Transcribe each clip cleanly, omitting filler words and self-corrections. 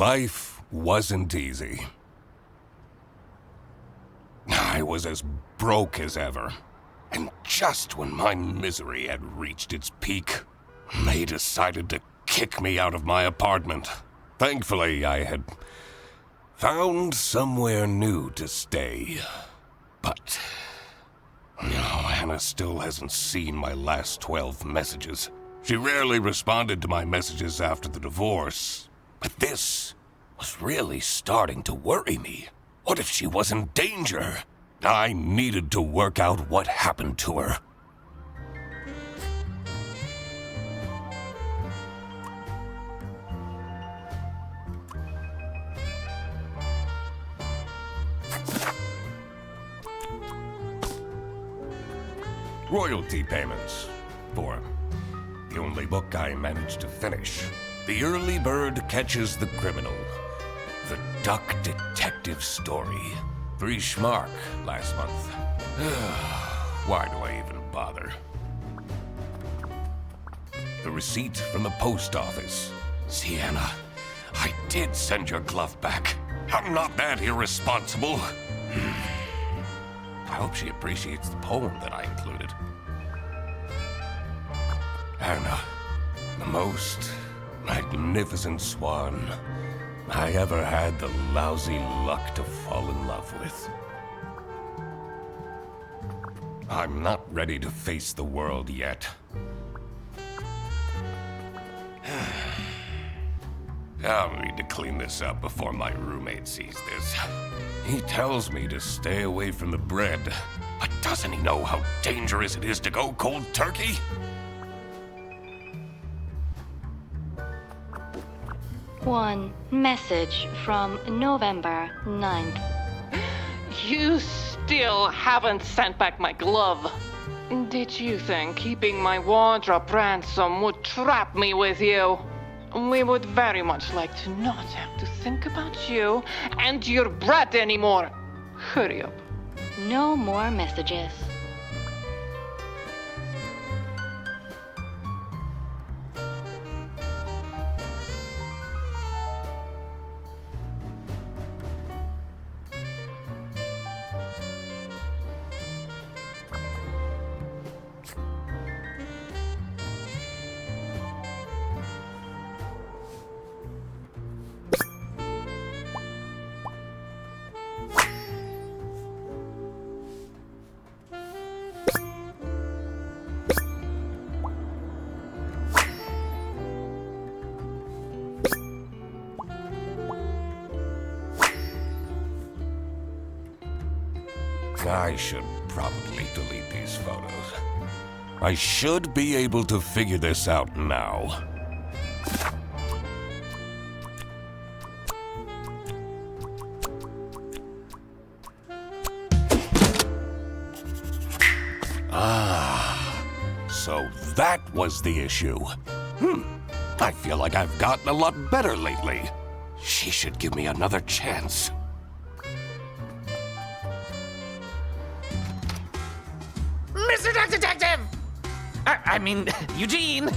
Life wasn't easy. I was as broke as ever. And just when my misery had reached its peak, they decided to kick me out of my apartment. Thankfully, I had found somewhere new to stay. But Hannah still hasn't seen my last 12 messages. She rarely responded to my messages after the divorce. But this was really starting to worry me. What if she was in danger? I needed to work out what happened to her. Royalty payments for the only book I managed to finish. The Early Bird Catches the Criminal. The Duck Detective Story. 3 schmark last month. Why do I even bother? The receipt from the post office. Sienna, I did send your glove back. I'm not that irresponsible. I hope she appreciates the poem that I included. Anna, the most magnificent swan I ever had the lousy luck to fall in love with. I'm not ready to face the world yet. I'll need to clean this up before my roommate sees this. He tells me to stay away from the bread, but doesn't he know how dangerous it is to go cold turkey? One message from November 9th. You still haven't sent back my glove. Did you think keeping my wardrobe ransom would trap me with you? We would very much like to not have to think about you and your bread anymore. Hurry up. No more messages. I should probably delete these photos. I should be able to figure this out now. So that was the issue. I feel like I've gotten a lot better lately. She should give me another chance. Mr. Duck Detective! I mean, Eugene!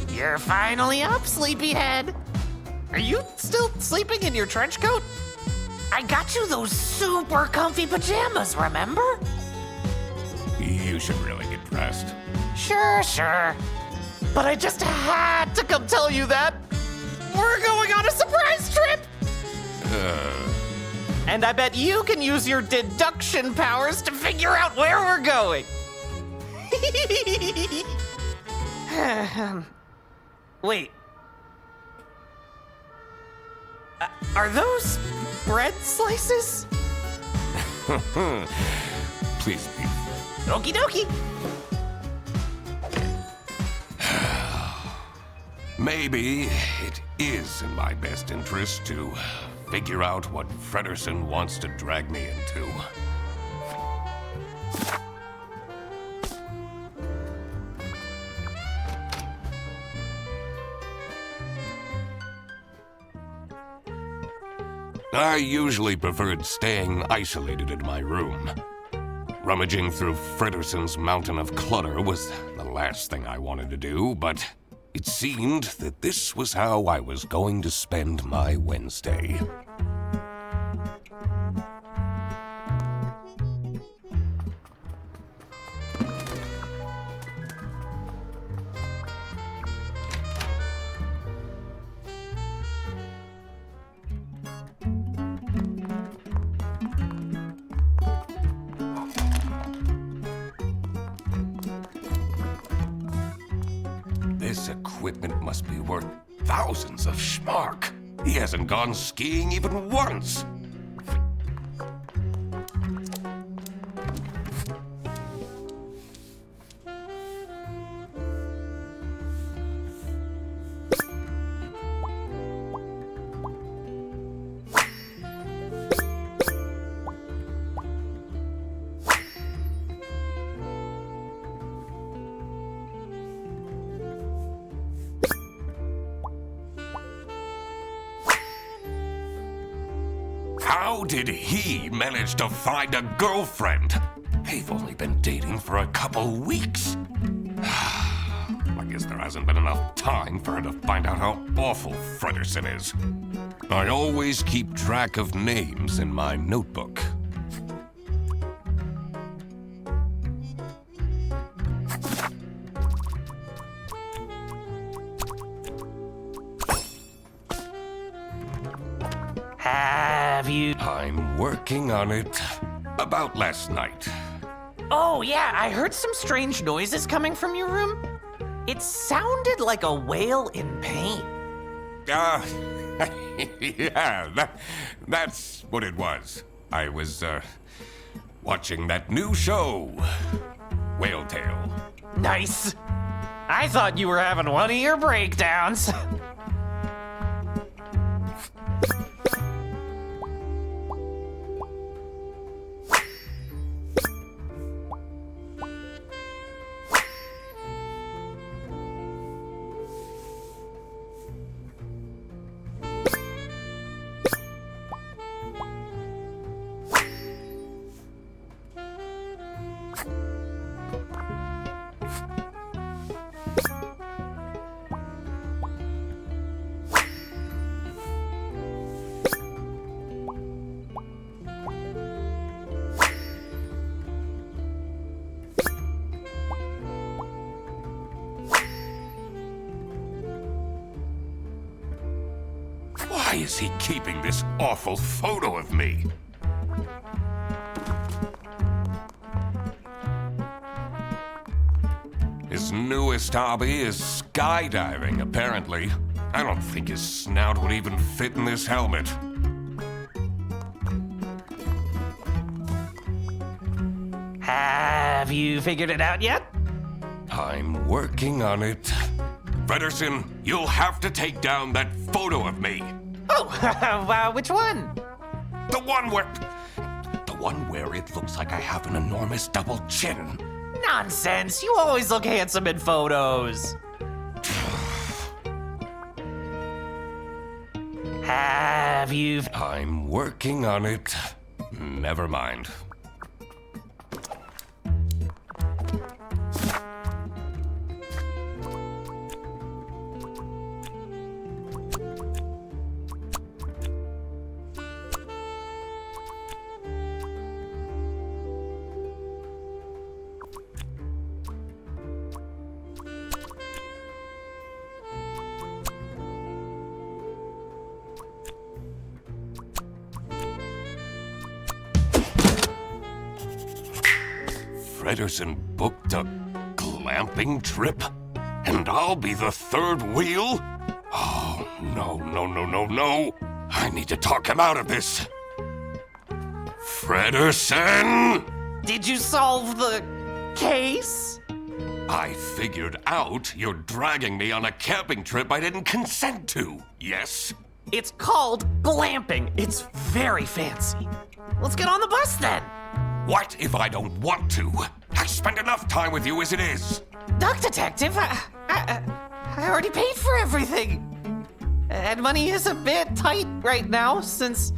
You're finally up, sleepyhead! Are you still sleeping in your trench coat? I got you those super comfy pajamas, remember? You should really get dressed. Sure. But I just had to come tell you that we're going on a surprise trip! And I bet you can use your deduction powers to figure out where we're going. Wait. Are those bread slices? Please be. Okie dokie. Maybe it is in my best interest to figure out what Fredersen wants to drag me into. I usually preferred staying isolated in my room. Rummaging through Fredersen's mountain of clutter was the last thing I wanted to do, but It seemed that this was how I was going to spend my Wednesday. This equipment must be worth thousands of schmark. He hasn't gone skiing even once. How did he manage to find a girlfriend? They've only been dating for a couple weeks. I guess there hasn't been enough time for her to find out how awful Fredersen is. I always keep track of names in my notebook. Have you... I'm working on it. About last night. Oh, yeah, I heard some strange noises coming from your room. It sounded like a whale in pain. Yeah, that's what it was. I was, watching that new show, Whale Tale. Nice. I thought you were having one of your breakdowns. Why is he keeping this awful photo of me? His newest hobby is skydiving, apparently. I don't think his snout would even fit in this helmet. Have you figured it out yet? I'm working on it. Fredersen, you'll have to take down that photo of me. Oh, which one? The one where it looks like I have an enormous double chin. Nonsense, you always look handsome in photos. Have you... I'm working on it. Never mind. Fredersen booked a glamping trip? And I'll be the third wheel? Oh, no. I need to talk him out of this. Fredersen! Did you solve the case? I figured out you're dragging me on a camping trip I didn't consent to, yes? It's called glamping. It's very fancy. Let's get on the bus then. What if I don't want to? I spend enough time with you as it is. Duck Detective, I already paid for everything. And money is a bit tight right now since,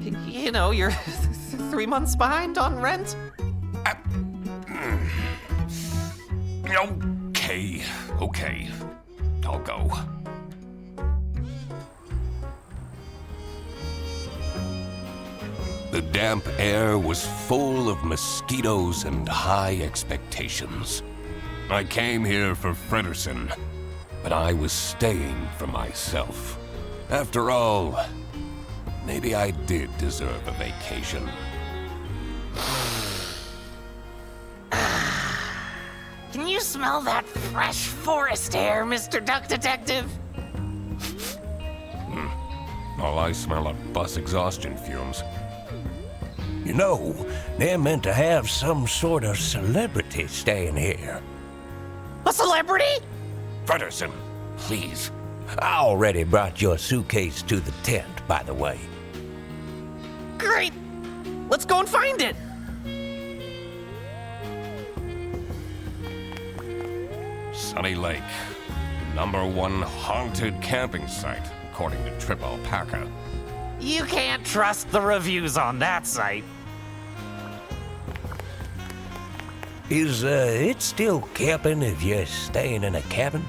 you know, you're 3 months behind on rent. Okay. I'll go. The damp air was full of mosquitoes and high expectations. I came here for Fredersen, but I was staying for myself. After all, maybe I did deserve a vacation. Can you smell that fresh forest air, Mr. Duck Detective? All I smell are bus exhaustion fumes. You know, they're meant to have some sort of celebrity staying here. A celebrity? Fredersen, please. I already brought your suitcase to the tent, by the way. Great. Let's go and find it. Sunny Lake, #1 haunted camping site, according to Trip Alpaca. You can't trust the reviews on that site. Is it still camping if you're staying in a cabin?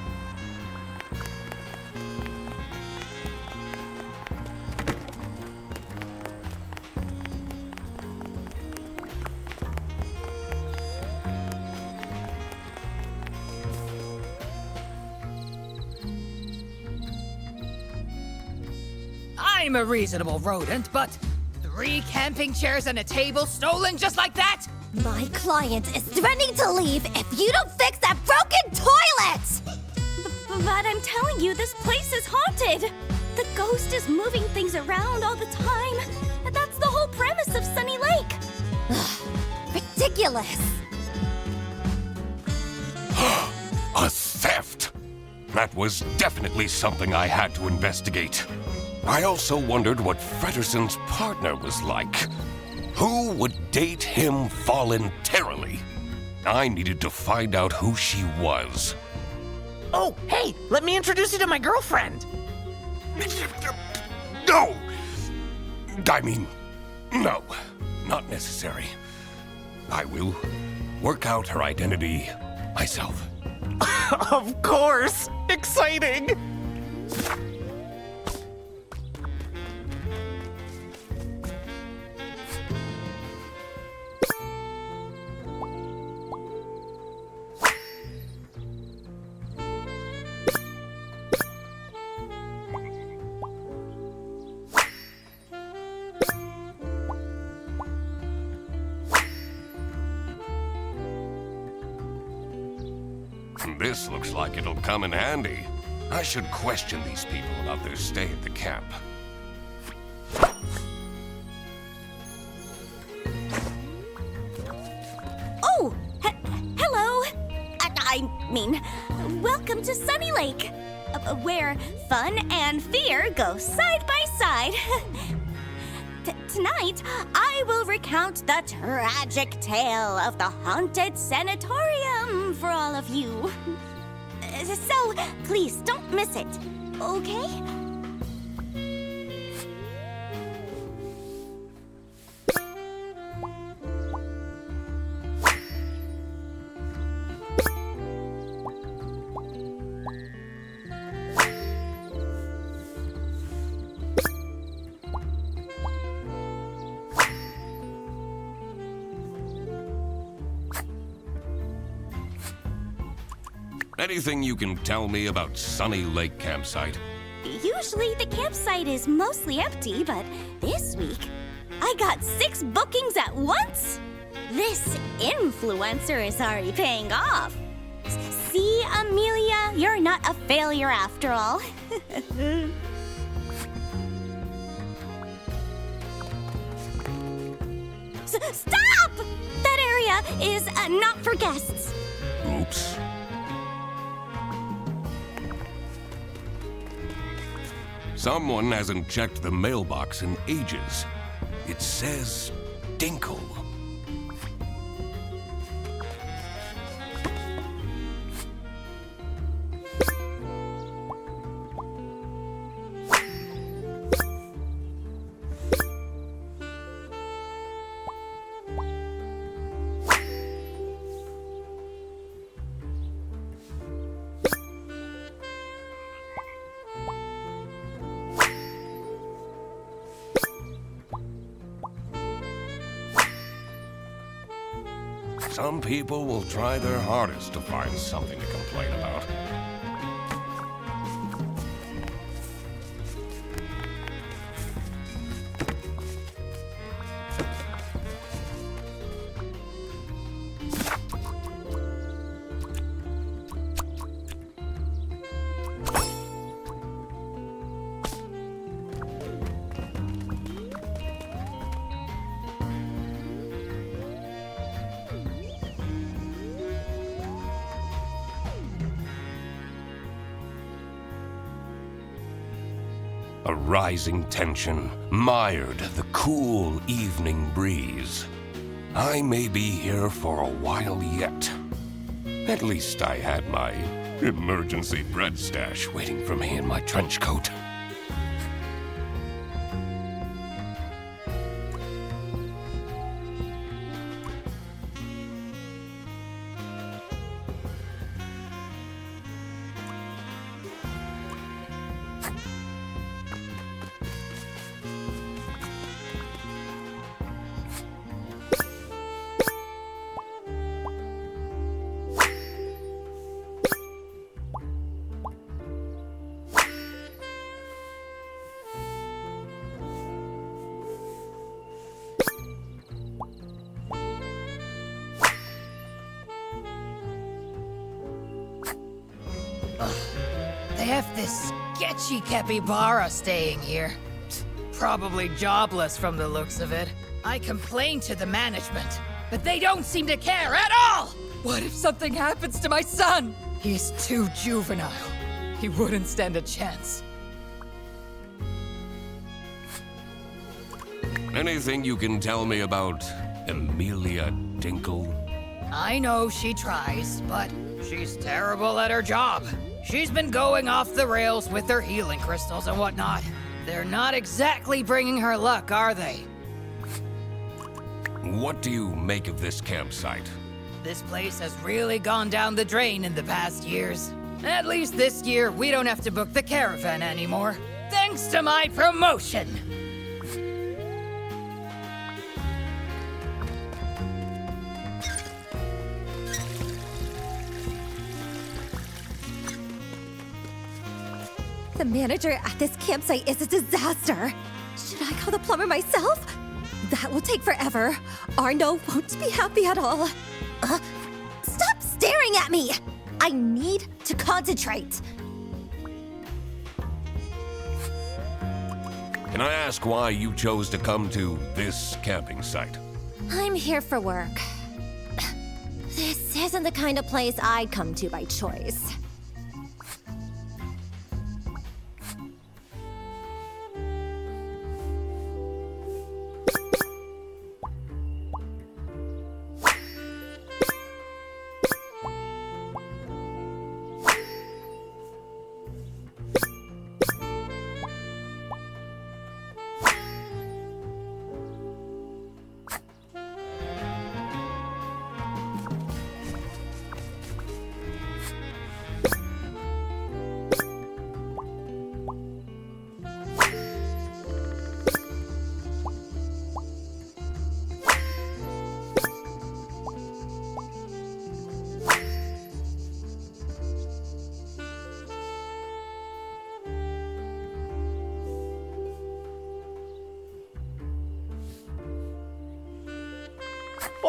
I'm a reasonable rodent, but 3 camping chairs and a table stolen just like that? My client is threatening to leave if you don't fix that broken toilet! But I'm telling you, this place is haunted. The ghost is moving things around all the time. And that's the whole premise of Sunny Lake. Ridiculous. A theft! That was definitely something I had to investigate. I also wondered what Fredersen's partner was like. Who would date him voluntarily? I needed to find out who she was. Oh, hey, let me introduce you to my girlfriend. No! I mean, no, not necessary. I will work out her identity myself. Of course! Exciting! This looks like it'll come in handy. I should question these people about their stay at the camp. Oh, hello. I mean, welcome to Sunny Lake, where fun and fear go side by side. Tonight, I will recount the tragic tale of the haunted sanatorium for all of you. So, please don't miss it, okay? Anything you can tell me about Sunny Lake Campsite? Usually the campsite is mostly empty, but this week, I got 6 bookings at once. This influencer is already paying off. See, Amelia, you're not a failure after all. Stop! That area is not for guests. Oops. Someone hasn't checked the mailbox in ages. It says Dinkle. some people will try their hardest to find something to complain about. A rising tension mired the cool evening breeze. I may be here for a while yet. At least I had my emergency bread stash waiting for me in my trench coat. They have this sketchy capybara staying here. Probably jobless from the looks of it. I complained to the management, but they don't seem to care at all! What if something happens to my son? He's too juvenile. He wouldn't stand a chance. Anything you can tell me about Amelia Dinkle? I know she tries, but she's terrible at her job. She's been going off the rails with her healing crystals and whatnot. They're not exactly bringing her luck, are they? What do you make of this campsite? This place has really gone down the drain in the past years. At least this year, we don't have to book the caravan anymore. Thanks to my promotion! The manager at this campsite is a disaster. Should I call the plumber myself? That will take forever. Arno won't be happy at all. Stop staring at me! I need to concentrate. Can I ask why you chose to come to this camping site? I'm here for work. This isn't the kind of place I'd come to by choice.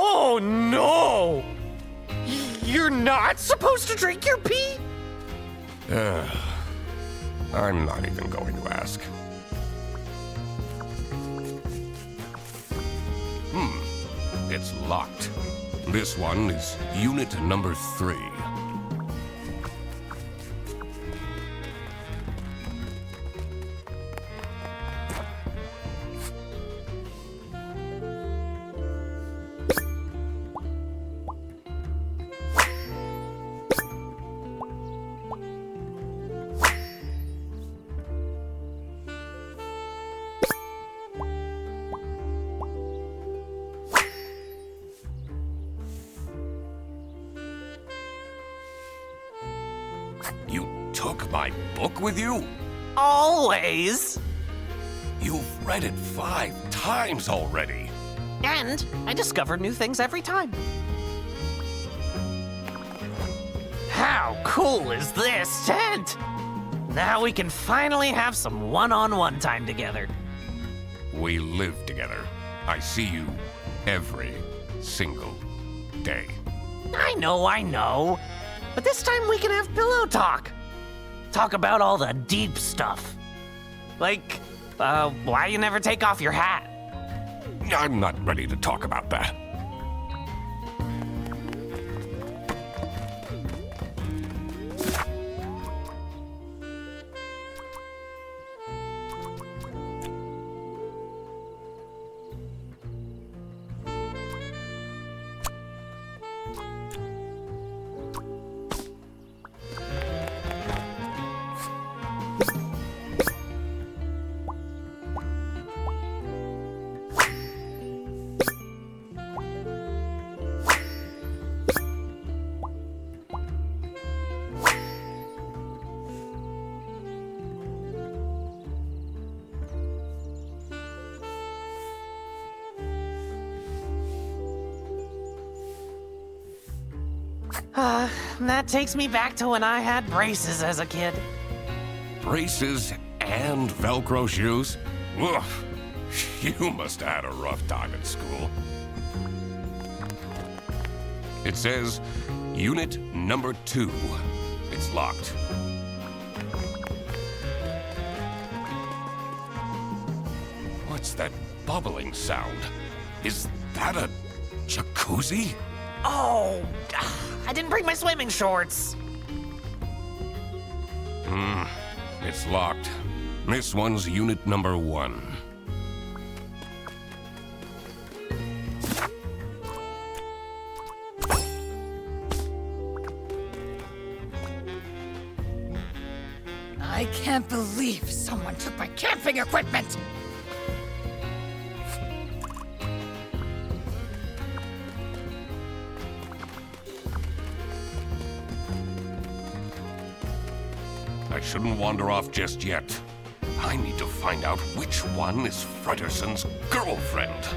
Oh no! You're not supposed to drink your pee? I'm not even going to ask. It's locked. This one is unit number 3. You took my book with you? Always. You've read it 5 times already. And I discover new things every time. How cool is this tent? Now we can finally have some one-on-one time together. We live together. I see you every single day. I know. But this time we can have pillow talk. Talk about all the deep stuff. Like, why you never take off your hat? I'm not ready to talk about that. That takes me back to when I had braces as a kid. Braces and Velcro shoes? Ugh. You must have had a rough time at school. It says Unit number 2. It's locked. What's that bubbling sound? Is that a jacuzzi? Oh, I didn't bring my swimming shorts. It's locked. This one's Unit number 1. I can't believe someone took my camping equipment! I shouldn't wander off just yet. I need to find out which one is Frederson's girlfriend.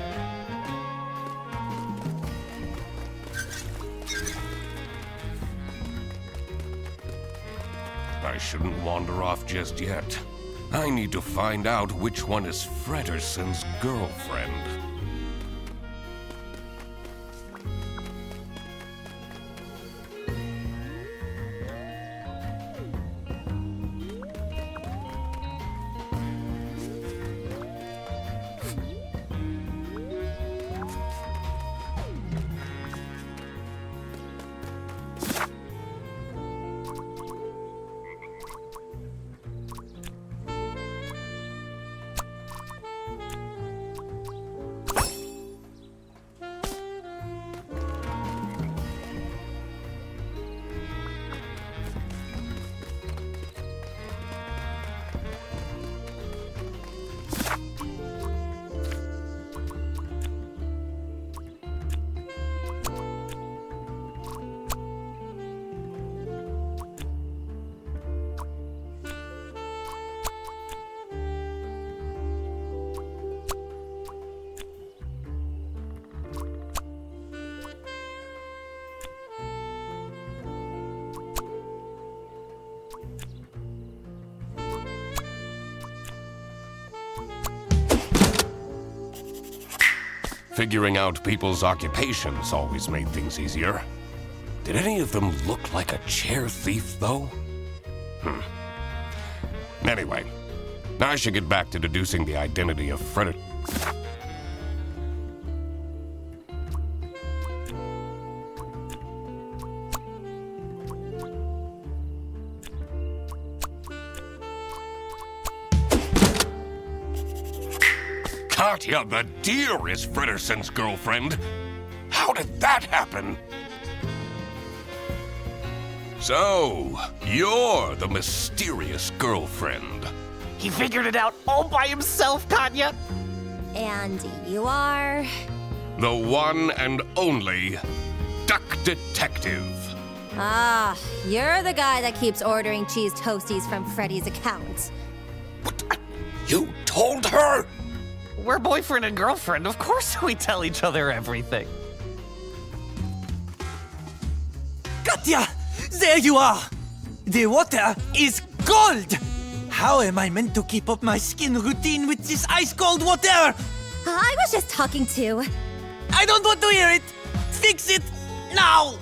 I shouldn't wander off just yet. I need to find out which one is Frederson's girlfriend. Figuring out people's occupations always made things easier. Did any of them look like a chair thief, though? Anyway, I should get back to deducing the identity of Freder... Katya the deer is Frederson's girlfriend. How did that happen? So, you're the mysterious girlfriend. He figured it out all by himself, Katya. And you are? The one and only Duck Detective. Ah, you're the guy that keeps ordering cheese toasties from Freddy's account. What? You told her? We're boyfriend and girlfriend. Of course we tell each other everything. Katya! There you are! The water is cold! How am I meant to keep up my skin routine with this ice-cold water? I was just talking to. I don't want to hear it! Fix it now!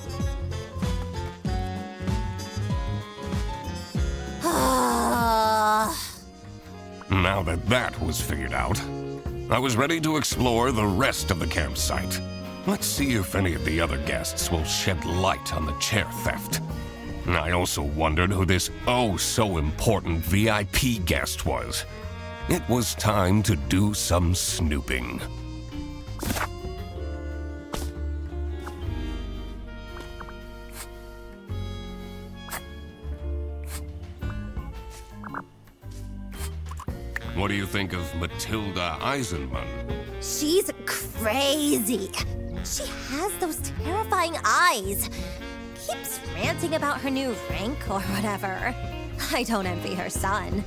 Now that that was figured out, I was ready to explore the rest of the campsite. Let's see if any of the other guests will shed light on the chair theft. I also wondered who this oh-so-important VIP guest was. It was time to do some snooping. What do you think of Matilda Eisenman? She's crazy. She has those terrifying eyes. Keeps ranting about her new rank or whatever. I don't envy her son.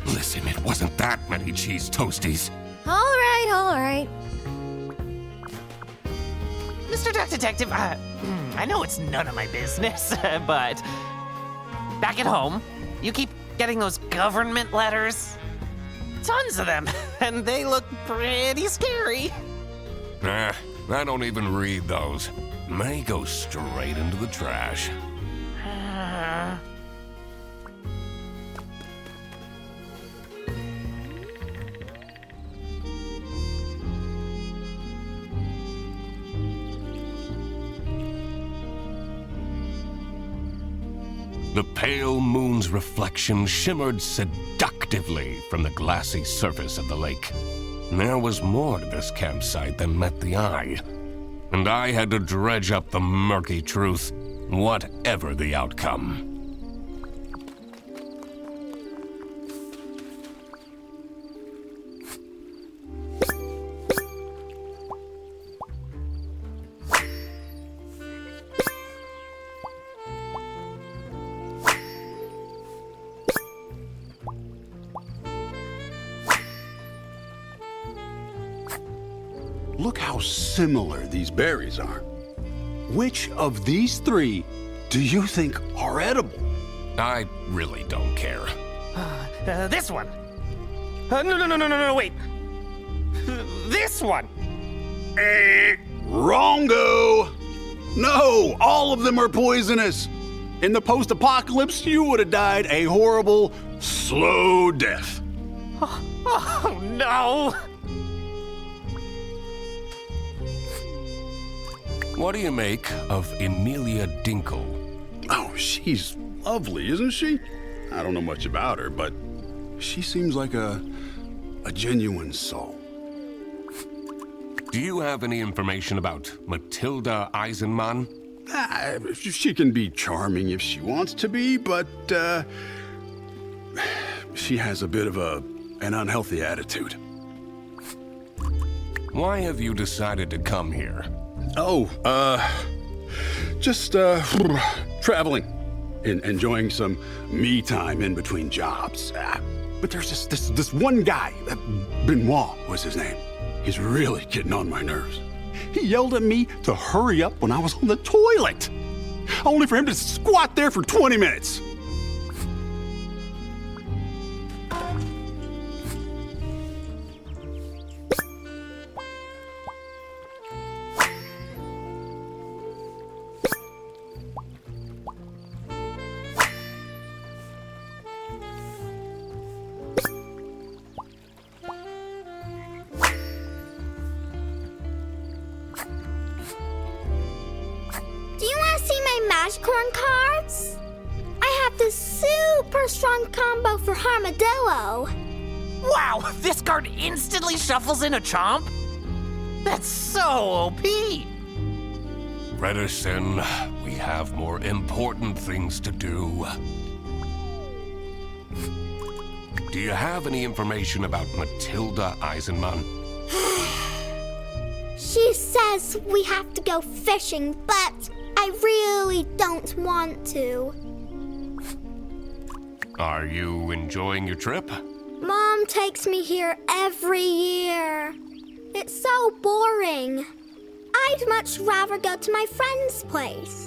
Listen, it wasn't that many cheese toasties. All right. Mr. Duck Detective, I know it's none of my business, but back at home, you keep getting those government letters. Tons of them, and they look pretty scary. Nah, I don't even read those. May go straight into the trash. The pale moon's reflection shimmered seductively from the glassy surface of the lake. There was more to this campsite than met the eye, and I had to dredge up the murky truth, whatever the outcome. Look how similar these berries are. Which of these three do you think are edible? I really don't care. This one. No, wait. This one. Wrongo! No, all of them are poisonous. In the post-apocalypse, you would have died a horrible, slow death. Oh no! What do you make of Emilia Dinkle? Oh, she's lovely, isn't she? I don't know much about her, but she seems like a genuine soul. Do you have any information about Matilda Eisenman? She can be charming if she wants to be, but she has a bit of an unhealthy attitude. Why have you decided to come here? Just traveling and enjoying some me time in between jobs. But there's this one guy, Benoit was his name. He's really getting on my nerves. He yelled at me to hurry up when I was on the toilet, only for him to squat there for 20 minutes. Corn cards? I have this super strong combo for Armadillo. Wow, this card instantly shuffles in a chomp? That's so OP! Redderson, we have more important things to do. Do you have any information about Matilda Eisenman? She says we have to go fishing, but I really don't want to. Are you enjoying your trip? Mom takes me here every year. It's so boring. I I'd much rather go to my friend's place.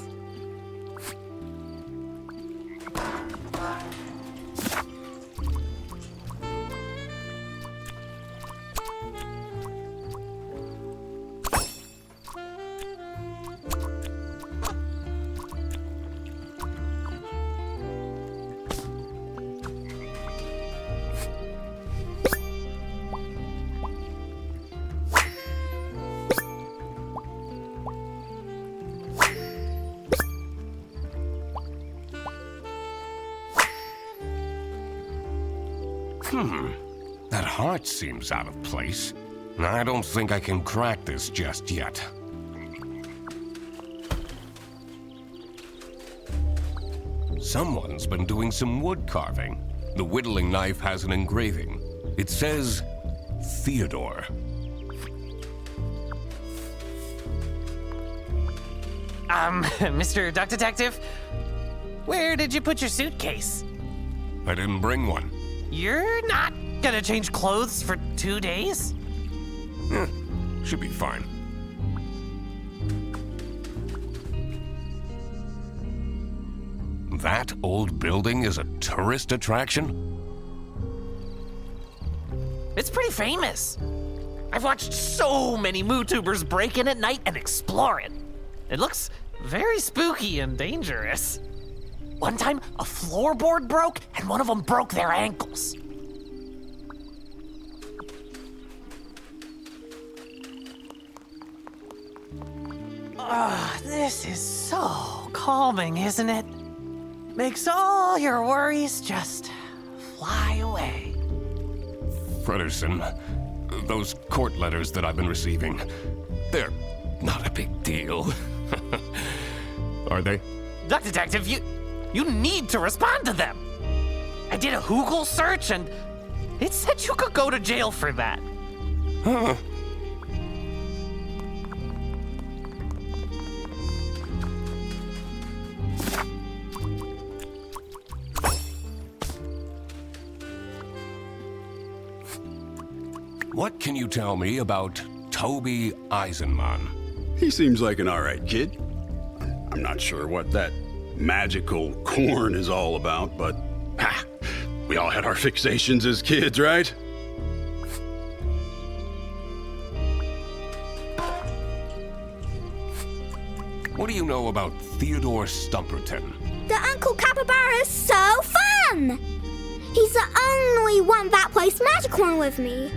That heart seems out of place. I don't think I can crack this just yet. Someone's been doing some wood carving. The whittling knife has an engraving. It says, Theodore. Mr. Duck Detective? Where did you put your suitcase? I didn't bring one. You're not gonna change clothes for 2 days? Should be fine. That old building is a tourist attraction? It's pretty famous. I've watched so many MooTubers break in at night and explore it. It looks very spooky and dangerous. One time, a floorboard broke and one of them broke their ankles. This is so calming, isn't it? Makes all your worries just fly away. Frederson, those court letters that I've been receiving, they're not a big deal. Are they? Duck Detective, you need to respond to them. I did a Google search and it said you could go to jail for that. Huh. What can you tell me about Toby Eisenman? He seems like an alright kid. I'm not sure what that magical corn is all about, but we all had our fixations as kids, right? What do you know about Theodore Stumperton? The Uncle Capybara is so fun! He's the only one that plays magic corn with me.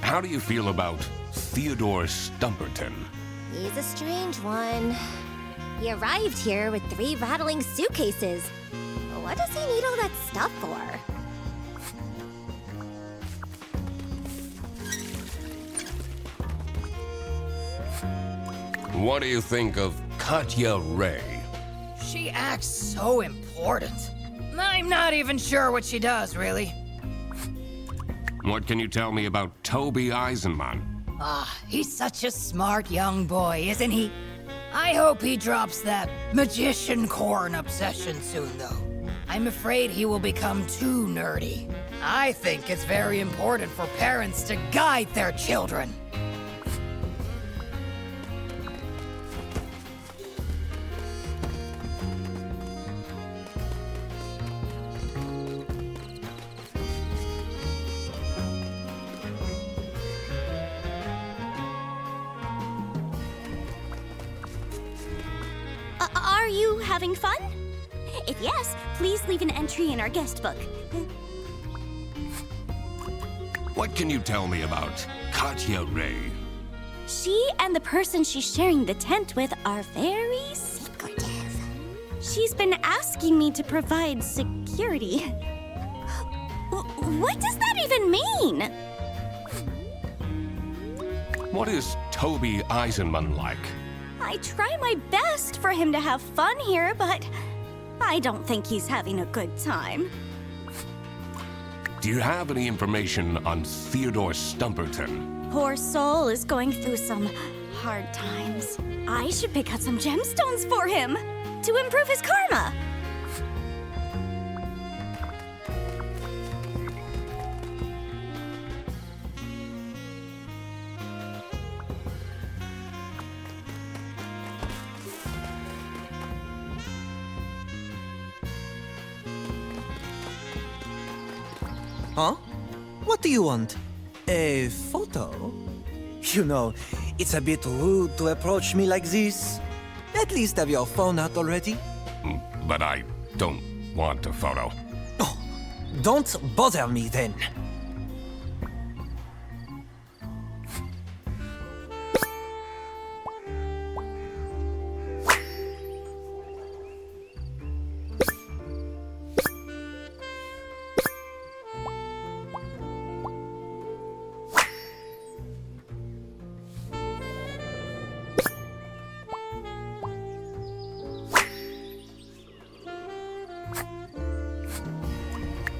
How do you feel about Theodore Stumperton? He's a strange one. He arrived here with 3 rattling suitcases. What does he need all that stuff for? What do you think of Katya Ray? She acts so important. I'm not even sure what she does, really. What can you tell me about Toby Eisenman? He's such a smart young boy, isn't he? I hope he drops that magician corn obsession soon, though. I'm afraid he will become too nerdy. I think it's very important for parents to guide their children. Are you having fun? If yes, please leave an entry in our guest book. What can you tell me about Katya Ray? She and the person she's sharing the tent with are very secretive. She's been asking me to provide security. What does that even mean? What is Toby Eisenman like? I try my best for him to have fun here, but I don't think he's having a good time. Do you have any information on Theodore Stumperton? Poor soul is going through some hard times. I should pick out some gemstones for him to improve his karma. Huh? What do you want? A photo? You know, it's a bit rude to approach me like this. At least have your phone out already. But I don't want a photo. Oh, don't bother me then.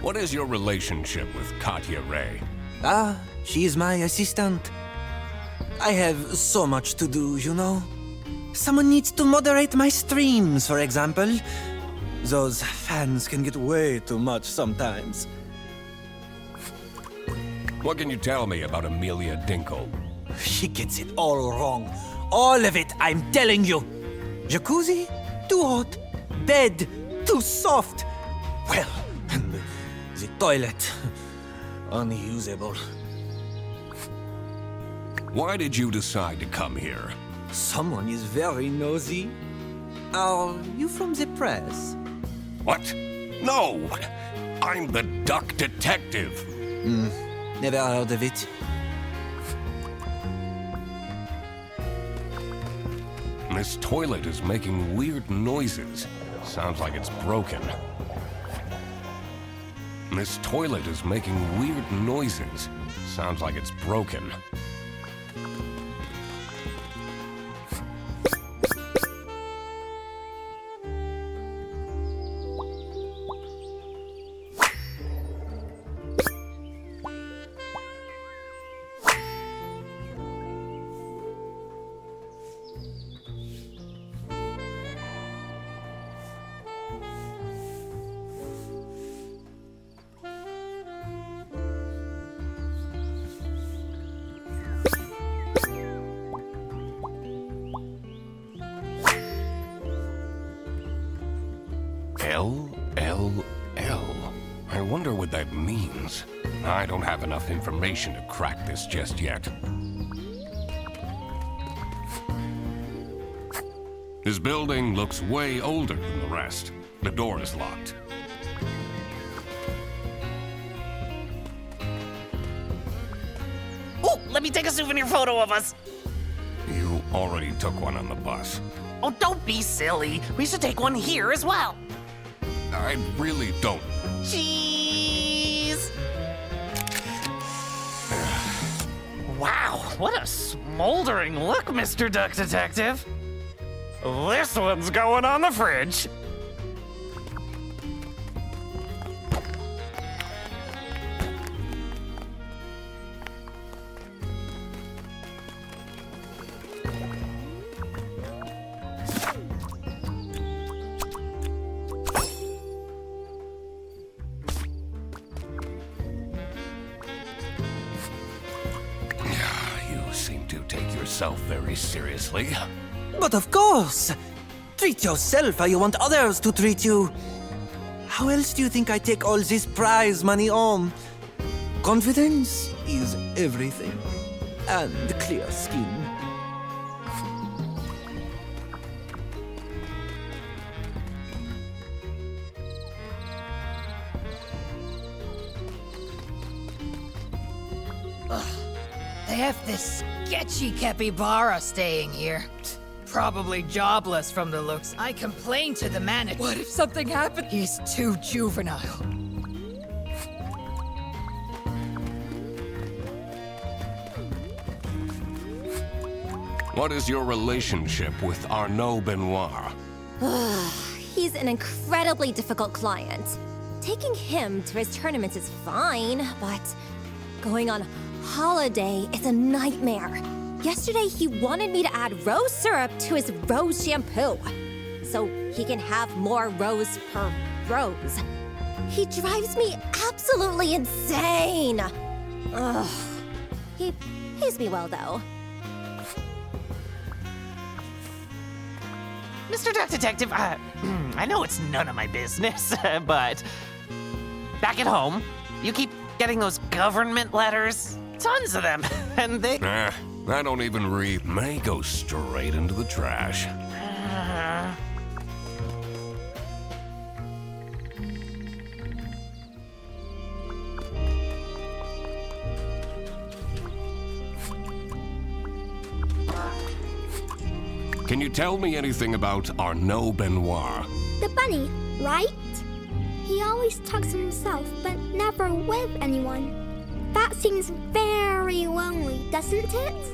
What is your relationship with Katya Ray? Ah, she's my assistant. I have so much to do, you know. Someone needs to moderate my streams, for example. Those fans can get way too much sometimes. What can you tell me about Amelia Dinkle? She gets it all wrong. All of it, I'm telling you. Jacuzzi? Too hot. Bed? Too soft. Well, the toilet. Unusable. Why did you decide to come here? Someone is very nosy. Are you from the press? What? No! I'm the duck detective. Never heard of it. This toilet is making weird noises. Sounds like it's broken. This toilet is making weird noises. Sounds like it's broken. L. I wonder what that means. I don't have enough information to crack this just yet. This building looks way older than the rest. The door is locked. Oh, let me take a souvenir photo of us. You already took one on the bus. Oh, don't be silly. We should take one here as well. I really don't. Cheese! Wow, what a smoldering look, Mr. Duck Detective. This one's going on the fridge. Yourself very seriously. But of course! Treat yourself how you want others to treat you. How else do you think I take all this prize money home? Confidence is everything. And clear skin. They have this sketchy capybara staying here. Probably jobless from the looks. I complained to the manager. What if something happened? He's too juvenile. What is your relationship with Arnaud Benoit? he's an incredibly difficult client. Taking him to his tournaments is fine, but going on holiday is a nightmare. Yesterday, he wanted me to add rose syrup to his rose shampoo, so he can have more rose per rose. He drives me absolutely insane. Ugh. He pays me well, though. Mr. Duck Detective, I know it's none of my business, but back at home, you keep getting those government letters. Tons of them, and they... I don't even read. May go straight into the trash. Can you tell me anything about Arnaud Benoit? The bunny, right? He always talks to himself, but never with anyone. That seems very lonely, doesn't it?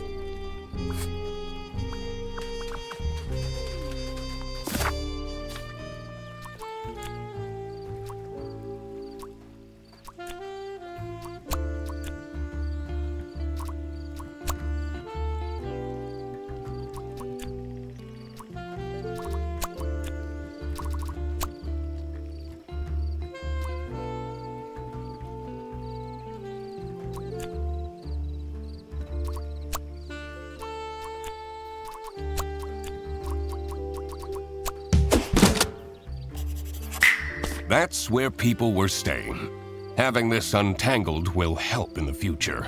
That's where people were staying. Having this untangled will help in the future.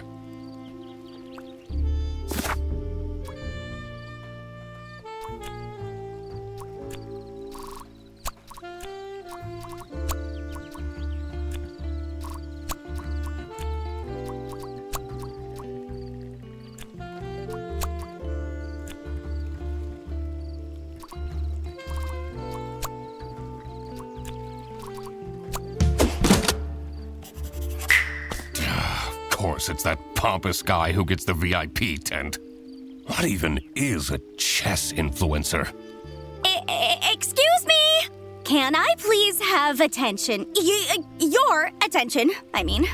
Of course, it's that pompous guy who gets the VIP tent. What even is a chess influencer? Excuse me? Can I please have attention? Your attention, I mean.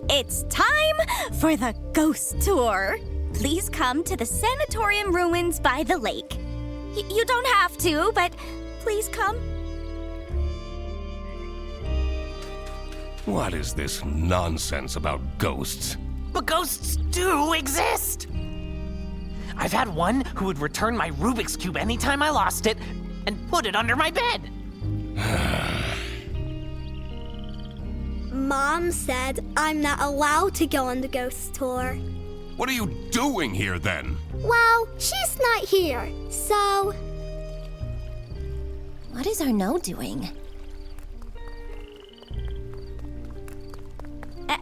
It's time for the ghost tour. Please come to the sanatorium ruins by the lake. You don't have to, but please come. What is this nonsense about ghosts? But ghosts do exist! I've had one who would return my Rubik's Cube anytime I lost it and put it under my bed. Mom said I'm not allowed to go on the ghost tour. What are you doing here then? Well, she's not here, so... What is Arnaud doing?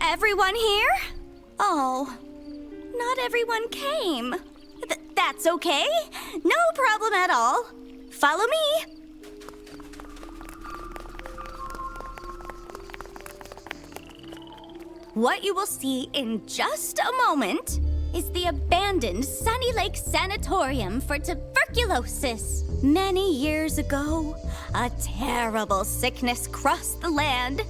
Everyone here? Oh, not everyone came. That's okay. No problem at all. Follow me. What you will see in just a moment is the abandoned Sunny Lake Sanatorium for tuberculosis. Many years ago, a terrible sickness crossed the land.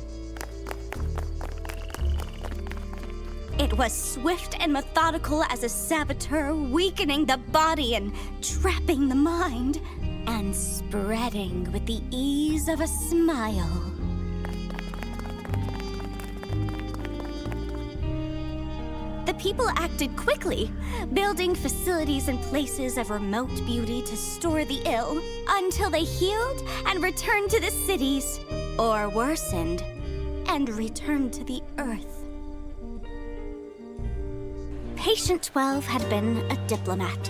It was swift and methodical as a saboteur, weakening the body and trapping the mind, and spreading with the ease of a smile. The people acted quickly, building facilities in places of remote beauty to store the ill, until they healed and returned to the cities, or worsened and returned to the earth. Patient 12 had been a diplomat.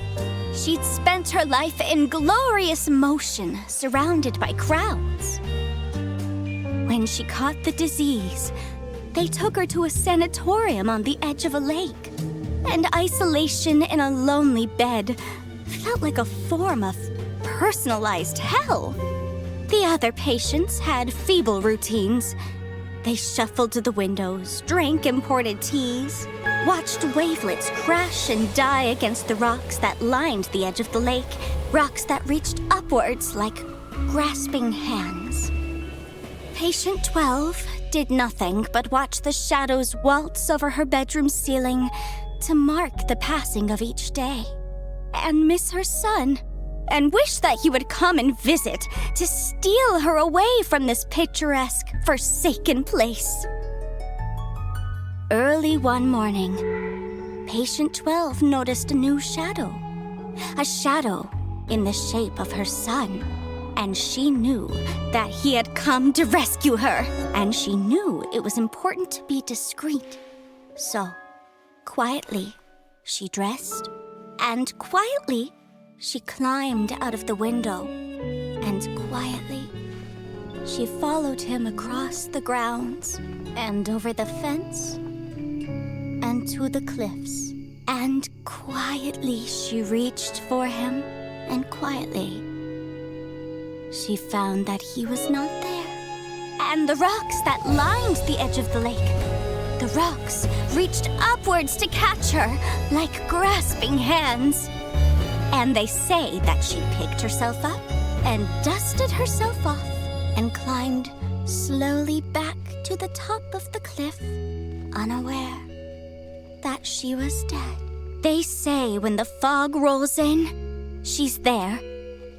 She'd spent her life in glorious motion, surrounded by crowds. When she caught the disease, they took her to a sanatorium on the edge of a lake. And isolation in a lonely bed felt like a form of personalized hell. The other patients had feeble routines. They shuffled to the windows, drank imported teas, watched wavelets crash and die against the rocks that lined the edge of the lake, rocks that reached upwards like grasping hands. Patient 12 did nothing but watch the shadows waltz over her bedroom ceiling to mark the passing of each day, and miss her son, and wish that he would come and visit to steal her away from this picturesque, forsaken place. Early one morning, Patient 12 noticed a new shadow. A shadow in the shape of her son. And she knew that he had come to rescue her. And she knew it was important to be discreet. So, quietly, she dressed. And quietly, she climbed out of the window. And quietly, she followed him across the grounds. And over the fence. And to the cliffs. And quietly she reached for him, and quietly she found that he was not there. And the rocks that lined the edge of the lake, the rocks reached upwards to catch her like grasping hands. And they say that she picked herself up and dusted herself off and climbed slowly back to the top of the cliff, unaware that she was dead. They say when the fog rolls in, she's there,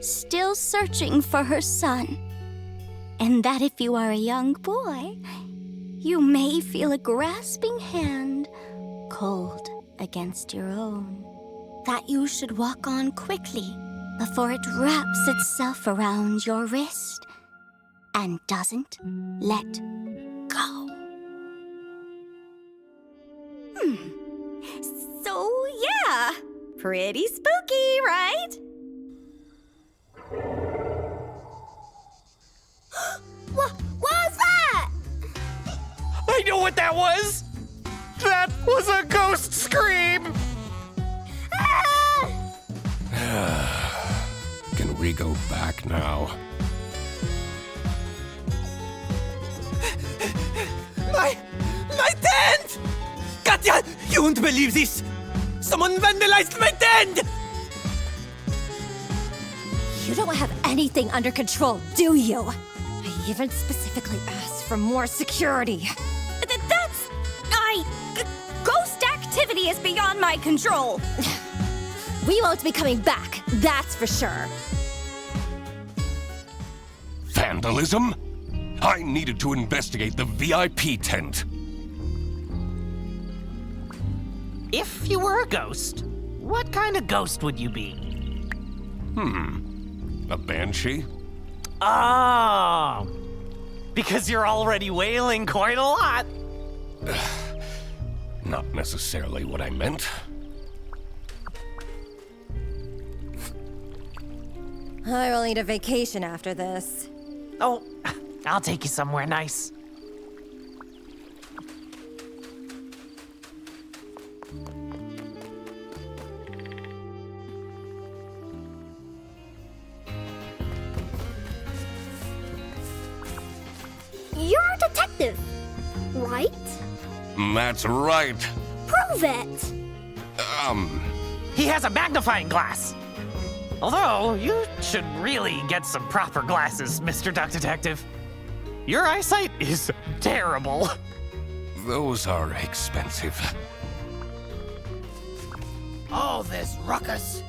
still searching for her son. And that if you are a young boy, you may feel a grasping hand cold against your own. That you should walk on quickly before it wraps itself around your wrist and doesn't let go. So, yeah, pretty spooky, right? What was that? I know what that was! That was a ghost scream! Can we go back now? My tent! Katya, you won't believe this! Someone vandalized my tent! You don't have anything under control, do you? I even specifically asked for more security. Ghost activity is beyond my control. We won't be coming back, that's for sure. Vandalism? I needed to investigate the VIP tent. If you were a ghost, what kind of ghost would you be? A banshee? Oh, because you're already wailing quite a lot. Not necessarily what I meant. I will need a vacation after this. Oh, I'll take you somewhere nice. You're a detective, right? That's right. Prove it! He has a magnifying glass. Although, you should really get some proper glasses, Mr. Duck Detective. Your eyesight is terrible. Those are expensive. All this ruckus.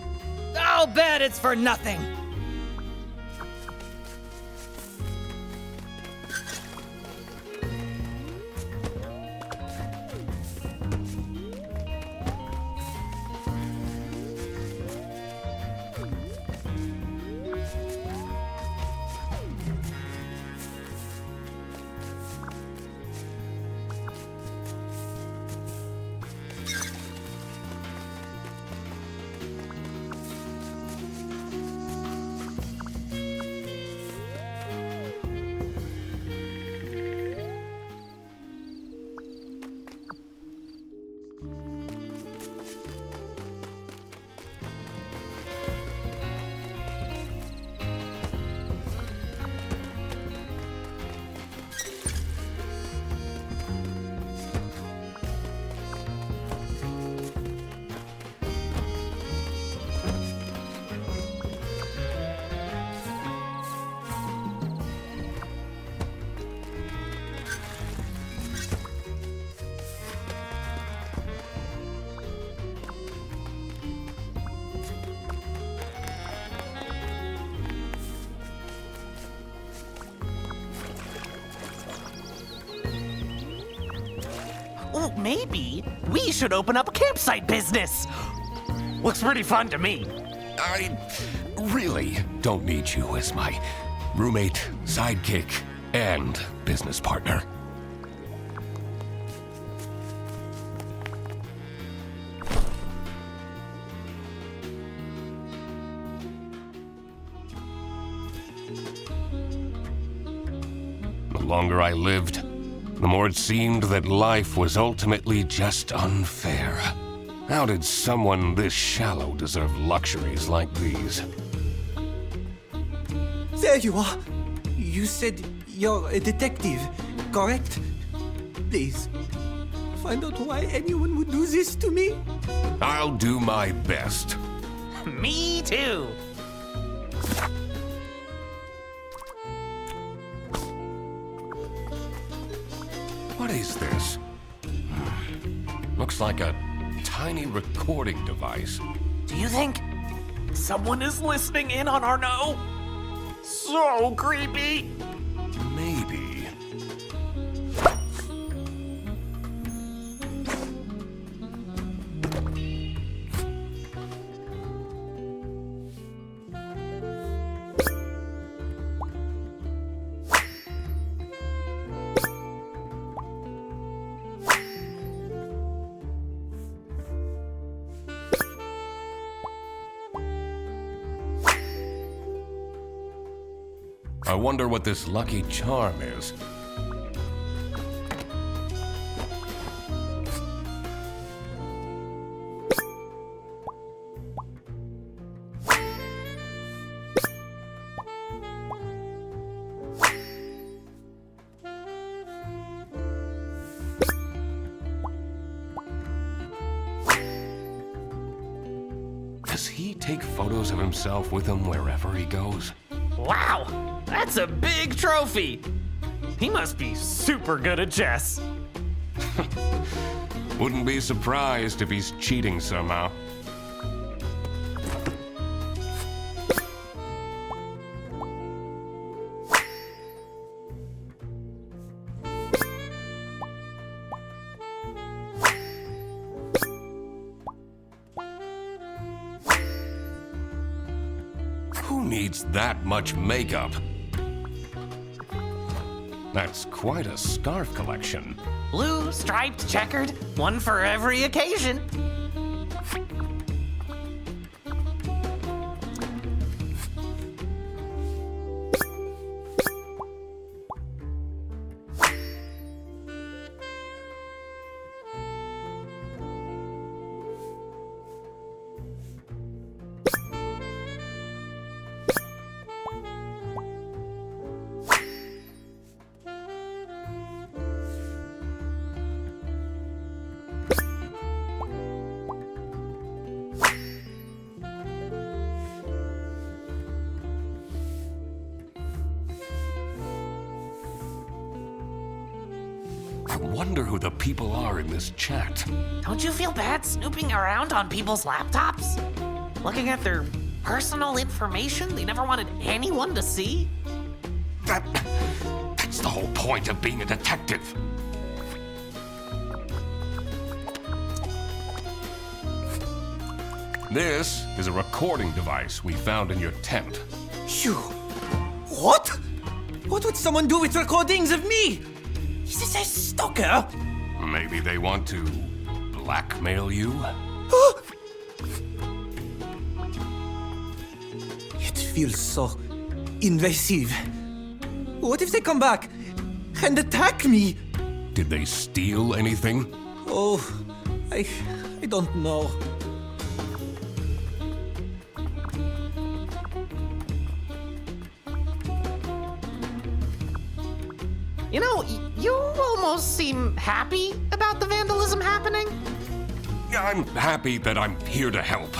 I'll bet it's for nothing. maybe we should open up a campsite business. Looks pretty fun to me. I really don't need you as my roommate, sidekick, and business partner. The longer I lived, the more it seemed that life was ultimately just unfair. How did someone this shallow deserve luxuries like these? There you are. You said you're a detective, correct? Please, find out why anyone would do this to me. I'll do my best. Me too. What is this? Looks like a tiny recording device. Do you think someone is listening in on our no? So creepy. Maybe. I wonder what this lucky charm is. Does he take photos of himself with him wherever he goes? Wow, that's a big trophy. He must be super good at chess. Wouldn't be surprised if he's cheating somehow. Who needs that much makeup? That's quite a scarf collection. Blue, striped, checkered, one for every occasion. I wonder who the people are in this chat. Don't you feel bad snooping around on people's laptops? Looking at their personal information they never wanted anyone to see? That's the whole point of being a detective. This is a recording device we found in your tent. Phew. What? What would someone do with recordings of me? Is this a stalker? Maybe they want to blackmail you? It feels so invasive. What if they come back and attack me? Did they steal anything? Oh, I don't know. You know, you almost seem happy about the vandalism happening. I'm happy that I'm here to help.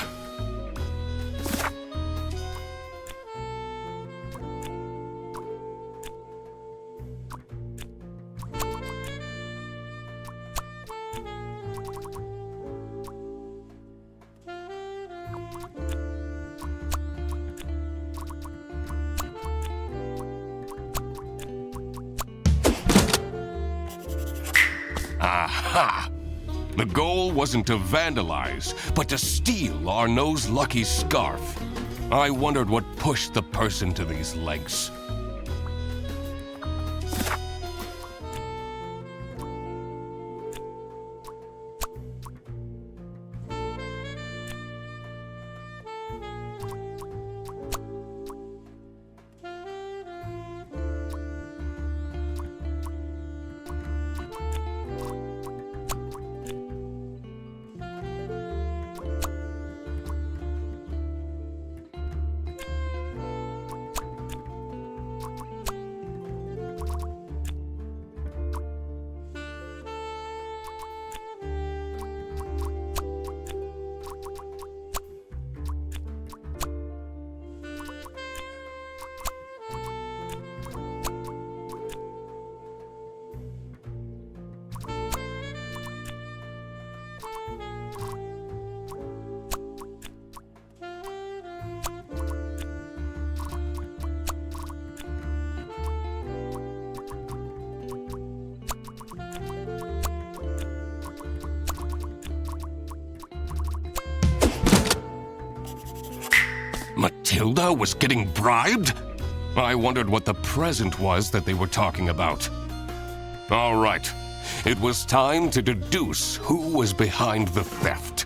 Aha! The goal wasn't to vandalize, but to steal Arnaud's lucky scarf. I wondered what pushed the person to these lengths. Matilda was getting bribed? I wondered what the present was that they were talking about. All right, it was time to deduce who was behind the theft.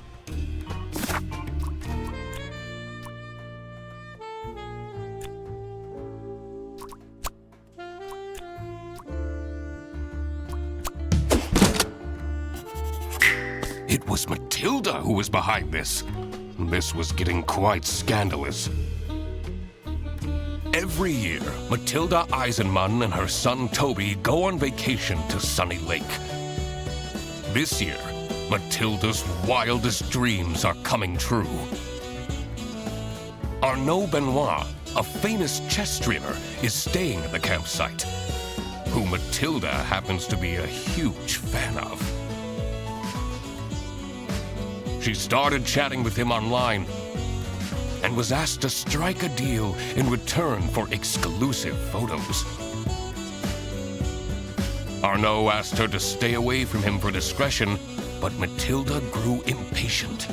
It was Matilda who was behind this. This was getting quite scandalous. Every year, Matilda Eisenmann and her son Toby go on vacation to Sunny Lake. This year, Matilda's wildest dreams are coming true. Arnaud Benoit, a famous chess streamer, is staying at the campsite, who Matilda happens to be a huge fan of. She started chatting with him online and was asked to strike a deal in return for exclusive photos. Arnaud asked her to stay away from him for discretion, but Matilda grew impatient.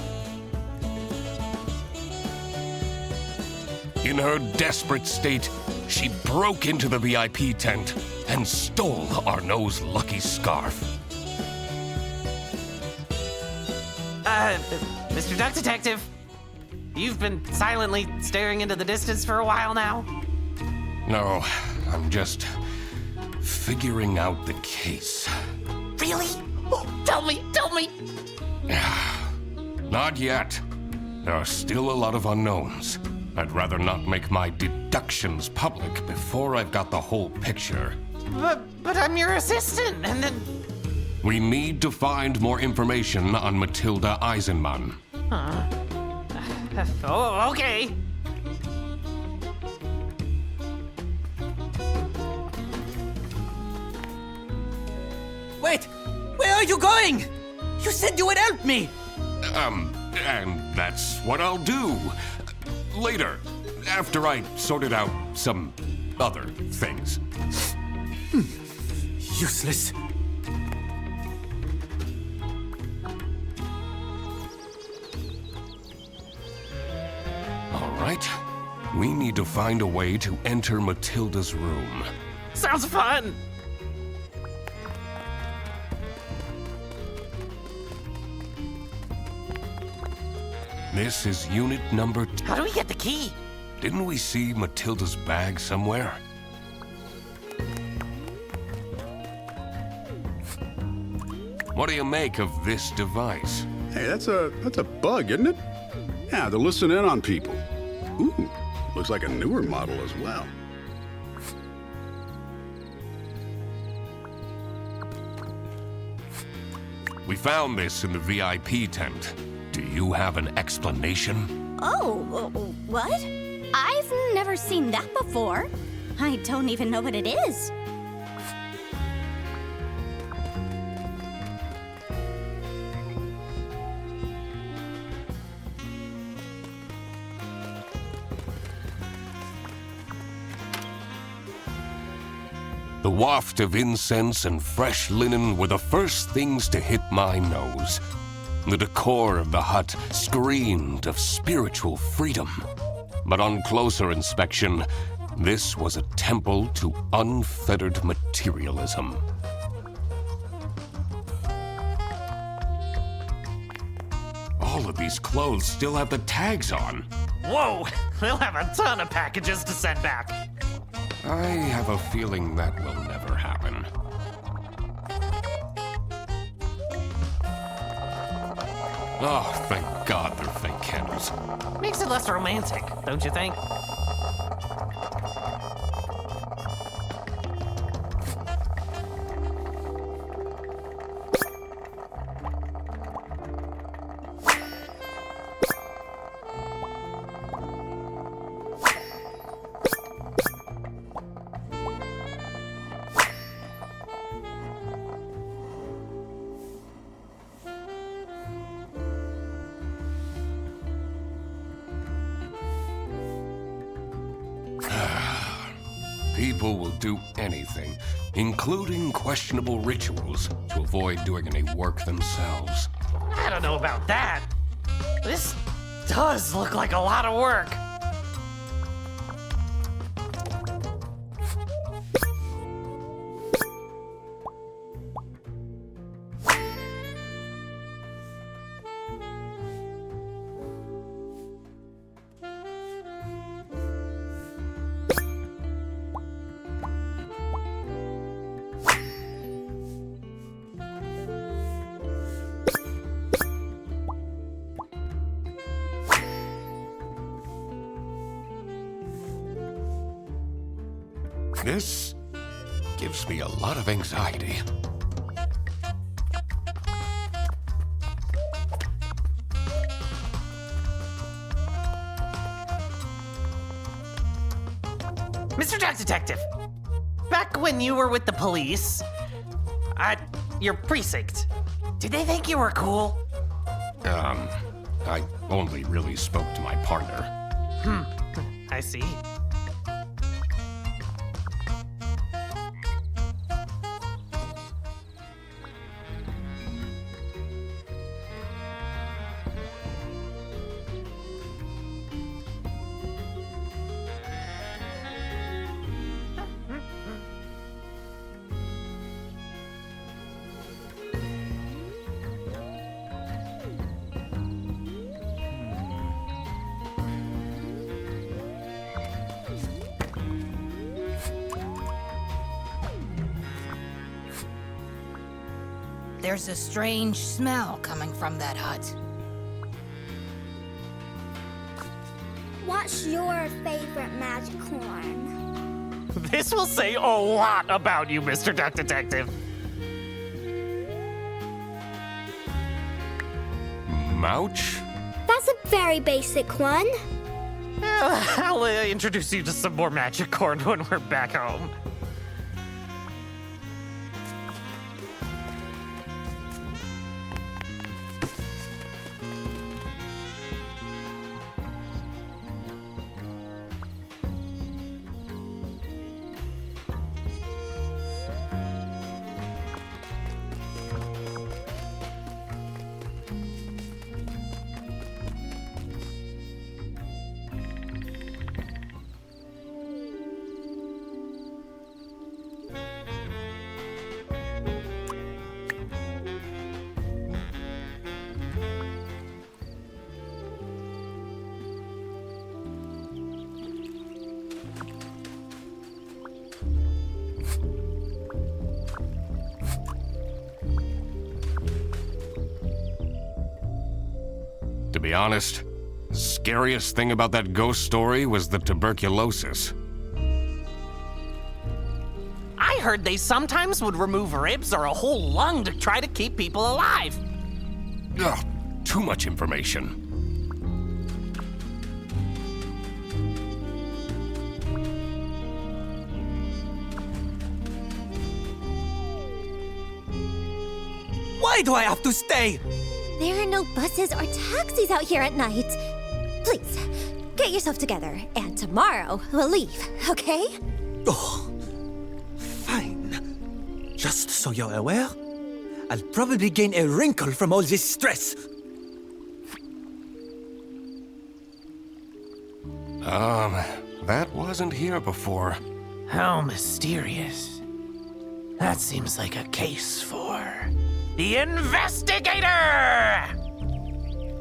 In her desperate state, she broke into the VIP tent and stole Arnaud's lucky scarf. Mr. Duck Detective, you've been silently staring into the distance for a while now? No, I'm just figuring out the case. Really? Oh, tell me! Not yet. There are still a lot of unknowns. I'd rather not make my deductions public before I've got the whole picture. But I'm your assistant, and then... We need to find more information on Matilda Eisenmann. Oh, okay. Wait! Where are you going? You said you would help me! And that's what I'll do. Later, after I sorted out some other things. Useless. All right. We need to find a way to enter Matilda's room. Sounds fun! This is unit number... How do we get the key? Didn't we see Matilda's bag somewhere? What do you make of this device? Hey, that's a bug, isn't it? Yeah, to listen in on people. Ooh, looks like a newer model as well. We found this in the VIP tent. Do you have an explanation? Oh, what? I've never seen that before. I don't even know what it is. The waft of incense and fresh linen were the first things to hit my nose. The decor of the hut screamed of spiritual freedom. But on closer inspection, this was a temple to unfettered materialism. All of these clothes still have the tags on. Whoa! We'll have a ton of packages to send back. I have a feeling that will never happen. Oh, thank God they're fake candles. Makes it less romantic, don't you think? People will do anything, including questionable rituals, to avoid doing any work themselves. I don't know about that. This does look like a lot of work. This gives me a lot of anxiety. Mr. Duck Detective, back when you were with the police, at your precinct, did they think you were cool? I only really spoke to my partner. I see. There's a strange smell coming from that hut. What's your favorite magic horn? This will say a lot about you, Mr. Duck Detective. Mouch? That's a very basic one. I'll introduce you to some more magic corn when we're back home. To be honest, the scariest thing about that ghost story was the tuberculosis. I heard they sometimes would remove ribs or a whole lung to try to keep people alive. Ugh, too much information. Why do I have to stay? There are no buses or taxis out here at night. Please, get yourself together, and tomorrow we'll leave, okay? Oh, fine. Just so you're aware, I'll probably gain a wrinkle from all this stress. That wasn't here before. How mysterious. That seems like a case for the investigator!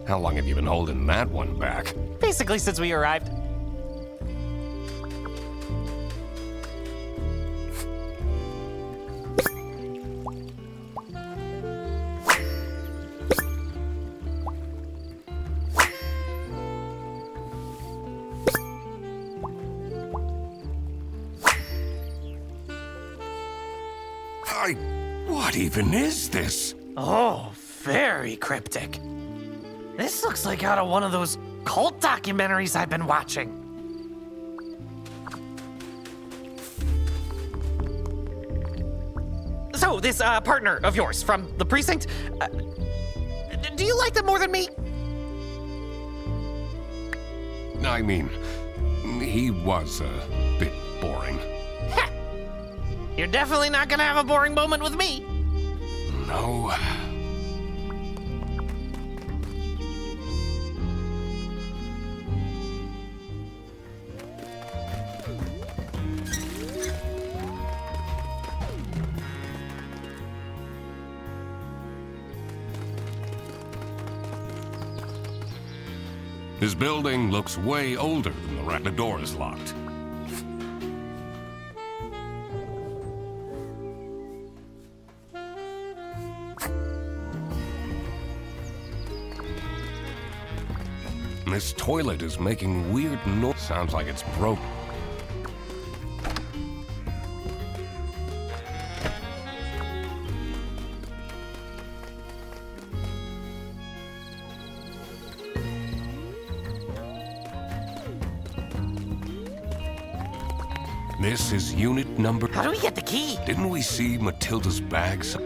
How long have you been holding that one back? Basically, since we arrived. What even is this? Oh, very cryptic. This looks like out of one of those cult documentaries I've been watching. So, this partner of yours from the precinct, do you like them more than me? I mean, he was a bit boring. Ha! You're definitely not gonna have a boring moment with me. No. His building looks way older than the door is locked. This toilet is making weird noise. Sounds like it's broken. This is unit number... How do we get the key? Didn't we see Matilda's bags?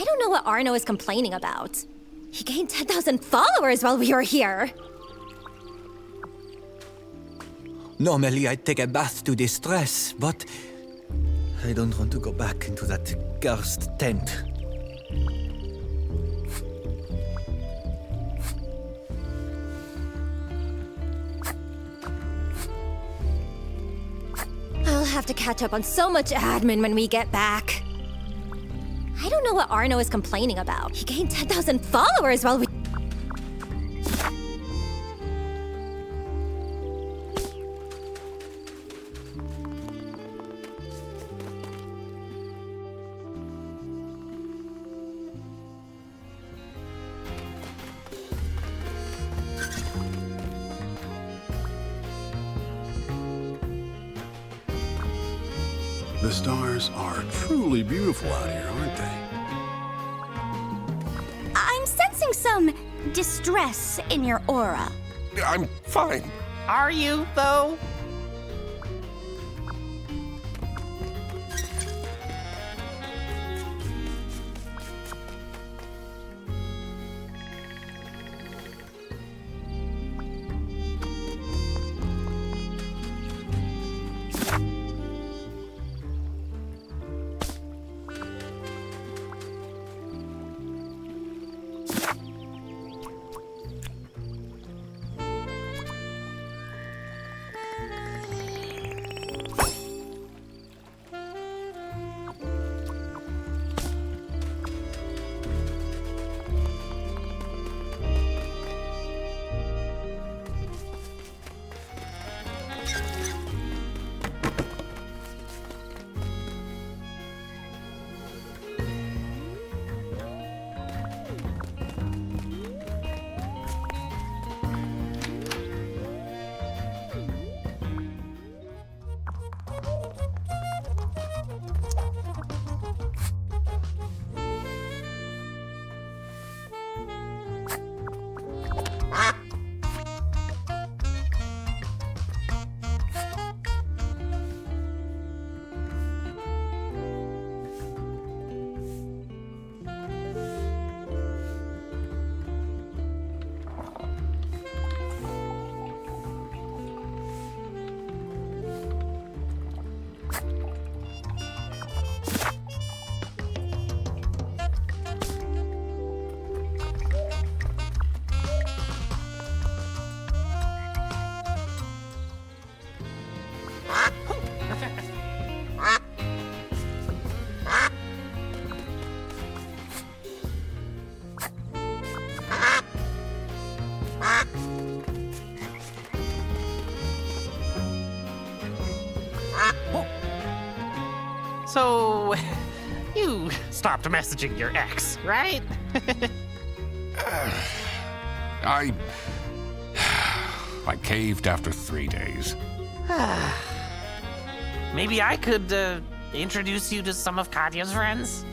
I don't know what Arno is complaining about. He gained 10,000 followers while we were here. Normally, I'd take a bath to distress, but I don't want to go back into that cursed tent. I'll have to catch up on so much admin when we get back. I don't know what Arno is complaining about. He gained 10,000 followers while we... The stars are truly beautiful out here, aren't they? I'm sensing some distress in your aura. I'm fine. Are you, though? So, you stopped messaging your ex, right? I caved after 3 days. Maybe I could introduce you to some of Katya's friends?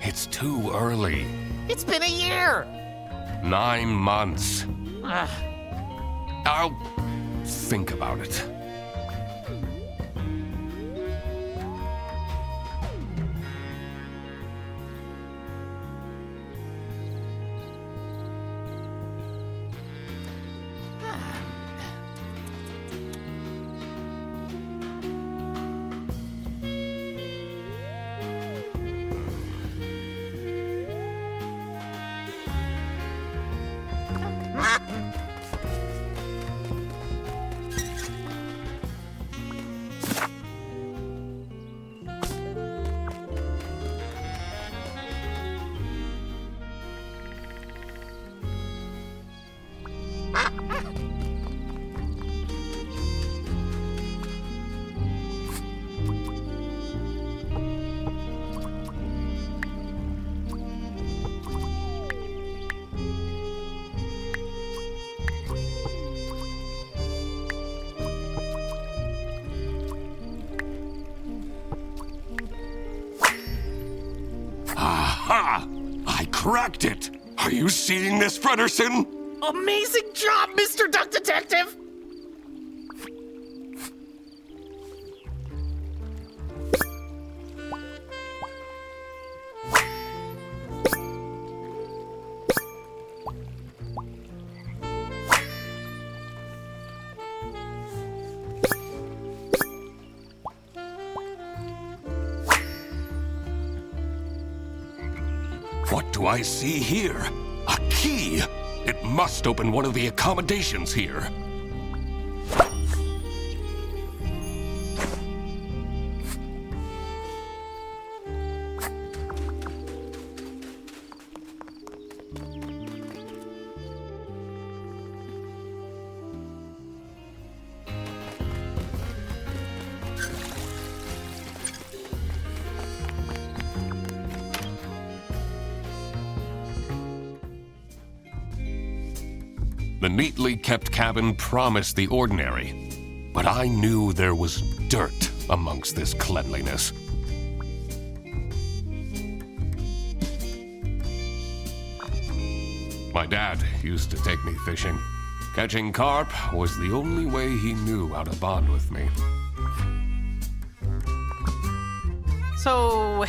It's too early. It's been a year! 9 months. Ugh. I'll think about it. Aha! I cracked it! Are you seeing this, Frederson? Amazing job, Mr. Duck Detective! What do I see here? A key! It must open one of the accommodations here. The neatly kept cabin promised the ordinary, but I knew there was dirt amongst this cleanliness. My dad used to take me fishing. Catching carp was the only way he knew how to bond with me. So,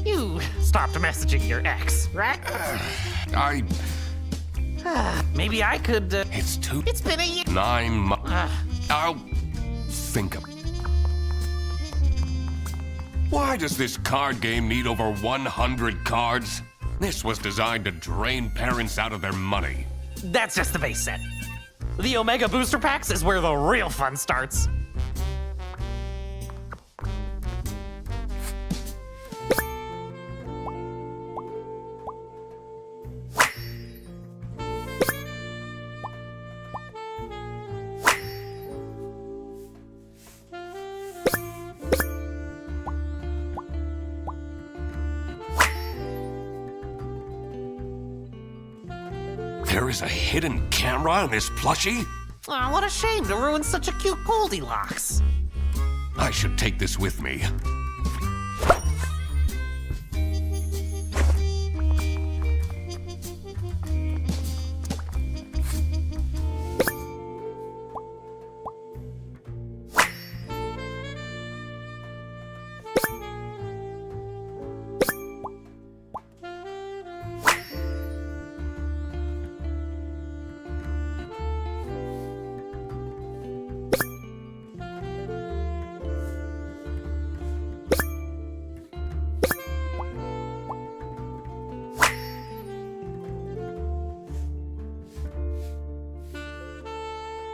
you stopped messaging your ex, right? Maybe I could, It's been a year. 9 months. I'll think of. Why does this card game need over 100 cards? This was designed to drain parents out of their money. That's just the base set. The Omega Booster Packs is where the real fun starts. There is a hidden camera in this plushie? Aw, what a shame to ruin such a cute Goldilocks. I should take this with me.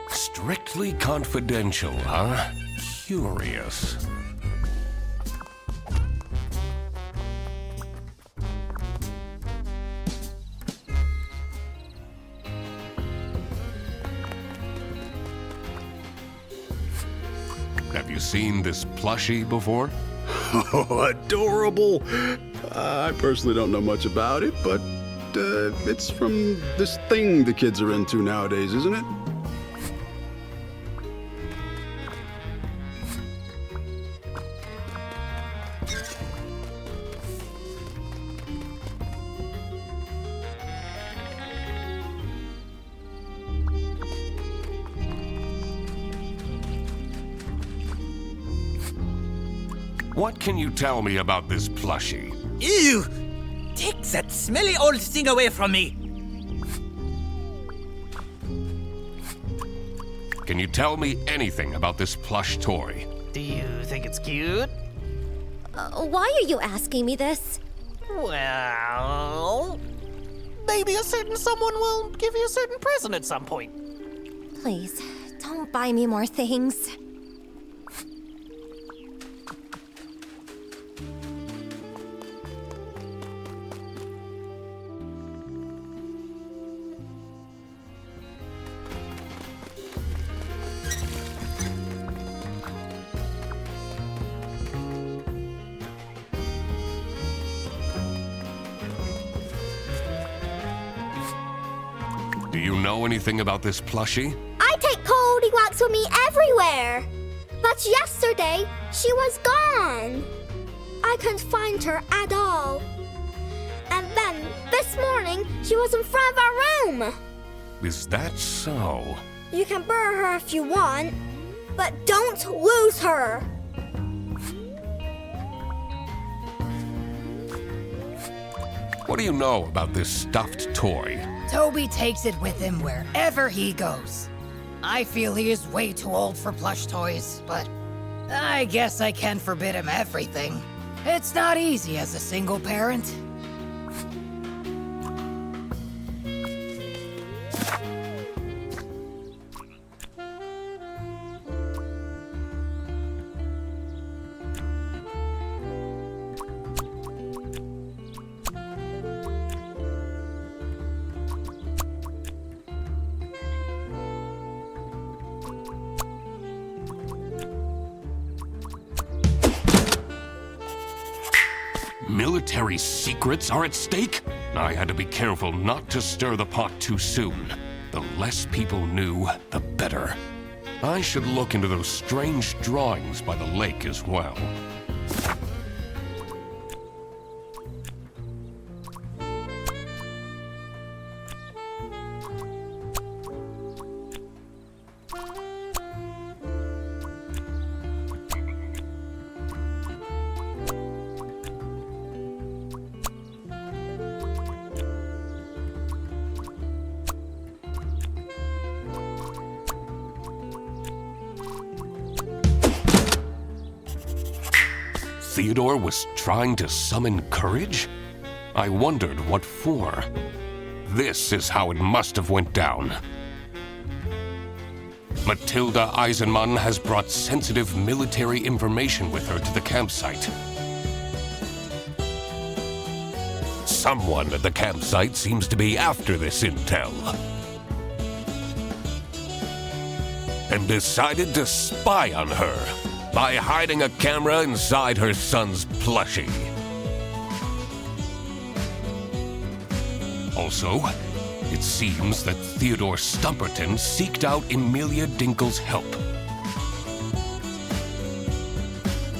Strictly confidential, huh? Curious. Have you seen this plushie before? Oh, adorable. I personally don't know much about it, but it's from this thing the kids are into nowadays, isn't it? What can you tell me about this plushie? Ew! Take that smelly old thing away from me! Can you tell me anything about this plush toy? Do you think it's cute? Why are you asking me this? Well, maybe a certain someone will give you a certain present at some point. Please, don't buy me more things. Do you know anything about this plushie? I take Goldilocks with me everywhere. But yesterday, she was gone. I couldn't find her at all. And then, this morning, she was in front of our room. Is that so? You can burn her if you want, but don't lose her. What do you know about this stuffed toy? Toby takes it with him wherever he goes. I feel he is way too old for plush toys, but I guess I can't forbid him everything. It's not easy as a single parent. Military secrets are at stake? I had to be careful not to stir the pot too soon. The less people knew, the better. I should look into those strange drawings by the lake as well. Theodore was trying to summon courage? I wondered what for. This is how it must have went down. Matilda Eisenmann has brought sensitive military information with her to the campsite. Someone at the campsite seems to be after this intel. And decided to spy on her by hiding a camera inside her son's plushie. Also, it seems that Theodore Stumperton seeked out Emilia Dinkle's help